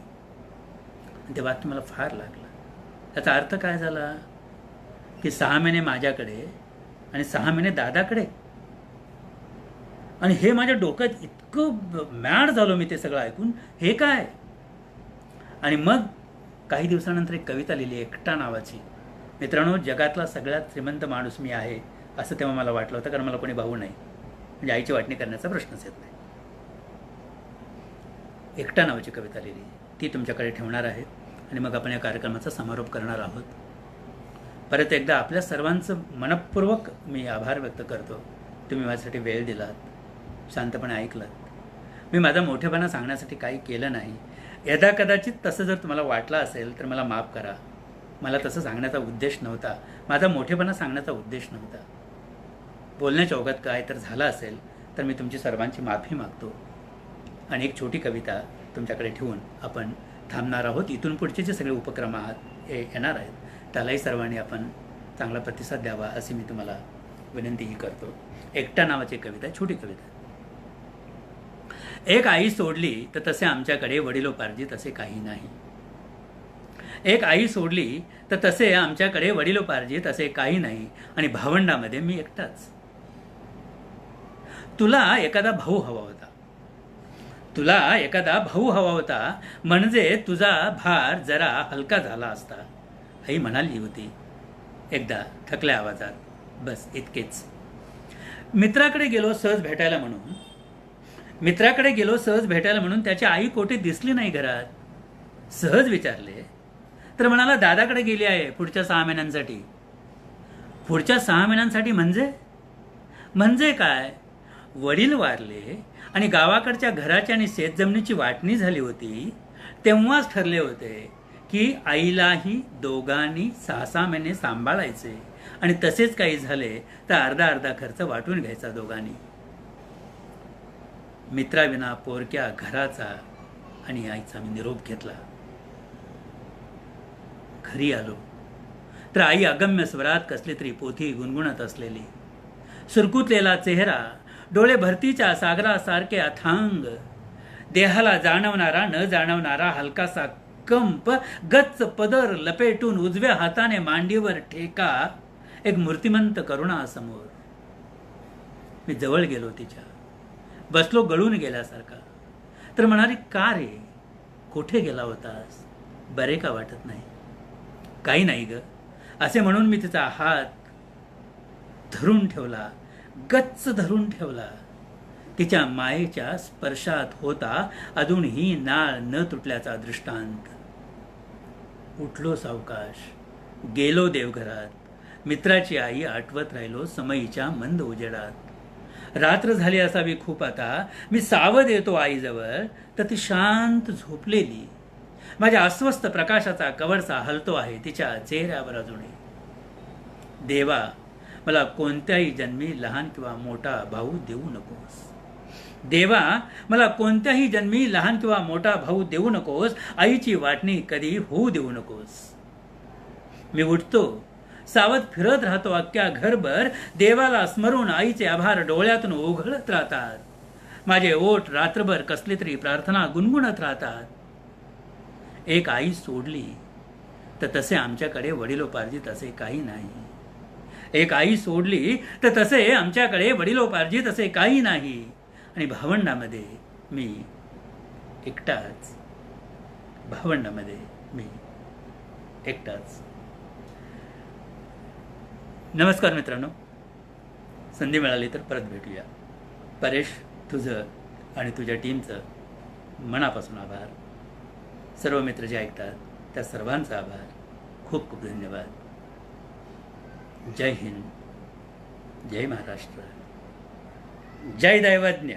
ते वाक्य मला फार लागलं. त्याचा अर्थ काय झाला की 6 महिने माझ्याकडे आणि 6 महिने दादाकडे. आणि हे माझ्या डोक्यात इतकं मॅड झालो मी ते सगळं ऐकून, हे काय. आणि मग काही दिवसानंतर एक कविता लिहिली, एकटा नावाची. मित्रांनो, जगातला सगळ्यात श्रीमंत माणूस मी आहे असं तेव्हा मला वाटलं होतं, कारण मला कोणी भाऊ नाही, म्हणजे आईची वाटणी करण्याचा प्रश्नच येत नाही. एकटा नावाची कविता लिहिली, ती तुमच्याकडे ठेवणार आहे आणि मग आपण या कार्यक्रमाचा समारोप करणार आहोत. परत एकदा आपल्या सर्वांचं मनपूर्वक मी आभार व्यक्त करतो. तुम्ही माझ्यासाठी वेळ दिलात, शांतपणे ऐकलात. मी माझा मोठेपणा सांगण्यासाठी काही केलं नाही. यदा कदाचित तसं जर तुम्हाला वाटलं असेल तर मला माफ करा. मला तसं सांगण्याचा उद्देश नव्हता, माझा मोठेपणा सांगण्याचा उद्देश नव्हता. बोलण्याच्या ओघात काय तर झालं असेल तर मी तुमची सर्वांची माफी मागतो. आणि एक छोटी कविता तुमच्याकडे ठेवून आपण थांबणार आहोत. इथून पुढचे जे सगळे उपक्रम येणार आहेत त्यालाही सर्वांनी आपण चांगला प्रतिसाद द्यावा अशी मी तुम्हाला विनंतीही करतो. एकटा नावाची कविता, छोटी कविता. एक आई सोडली तर तसे आमच्याकडे वडिलोपार्जित असे काही नाही. एक आई सोडली तर तसे आमच्याकडे वडिलोपार्जित असे काही नाही, आणि भावंडामध्ये मी एकटाच. तुला एखादा भाऊ हवा होता, तुला एखादा भाऊ हवा होता, म्हणजे तुझा भार जरा हलका झाला असता, आई म्हणाली होती एकदा थकल्या आवाजात. बस इतकेच. मित्राकडे गेलो सहज भेटायला म्हणून त्याची आई कोठे दिसली नाही घरात. सहज विचारले तर म्हणाला दादाकडे गेली आहे पुढच्या 6 महिन्यांसाठी. पुढच्या 6 महिन्यांसाठी म्हणजे काय? वडील वारले आणि गावाकडच्या घराची आणि शेतजमिनीची वाटणी झाली होती. तेव्हाच ठरले होते की आईलाही दोघांनी 6-6 महिने सांभाळायचे, आणि तसेच काही झाले तर अर्धा खर्च वाटून घ्यायचा दोघांनी. मित्राविना पोरक्या घराचा आणि आईचा मी निरोप घेतला. घरी आलो तर आई अगम्य स्वरात कसली तरी पोथी गुणगुणत असलेली, सुरकुतलेला चेहरा, डोळे भरतीच्या सागरासारखे अथांग, देहाला जाणवणारा न जाणवणारा हलकासा कंप, गच्च पदर लपेटून उजव्या हाताने मांडीवर ठेका, एक मूर्तिमंत करुणा समोर. मी जवळ गेलो तिच्या, बसलो गळून गेल्यासारखा. तर म्हणाली, का रे, कुठे गेला होतास? बरे का वाटत नाही? काही नाही ग, असे म्हणून मी तिचा हात धरून ठेवला, गच्च धरून ठेवला. तिच्या मायेच्या स्पर्शात होता अजूनही नाळ न तुटल्याचा दृष्टांत. उठलो सावकाश, गेलो देवघरात. मित्राची आई आठवत राहिलो समयीच्या मंद उजेडात. रात्र झाली असावी खूप आता. मी सावध येतो आईजवळ तर ती शांत झोपलेली. माझ्या अस्वस्थ प्रकाशाचा कवरसा हलतो आहे तिच्या चेहऱ्यावर अजूनही. देवा, मला कोणत्याही जन्मी लहान किंवा मोठा भाऊ देऊ नकोस. देवा, मला कोणत्याही जन्मी लहान किंवा मोठा भाऊ देऊ नकोस. आईची वाटणी कधी होऊ देऊ नकोस. मी उठतो, सावध फिरत राहतो अख्ख्या घरभर. देवाला स्मरून आईचे आभार डोळ्यातून ओघळत राहतात. माझे ओठ रात्रभर कसली तरी प्रार्थना गुणगुणत राहतात. एक आई सोडली तर तसे आमच्याकडे वडिलोपार्जित असे काही नाही. एक आई सोडली तर तसे आमच्याकडे वडिलोपार्जित असे काही नाही, आणि भावंडामध्ये मी एकटाच. नमस्कार मित्रांनो, संधी मिळाली तर परत भेटूया. परेश, तुझं आणि तुझ्या टीमचं मनापासून आभार. सर्व मित्र जे ऐकतात त्या सर्वांचा आभार. खूप खूप धन्यवाद. जय हिंद, जय महाराष्ट्र, जय दैवज्ञ.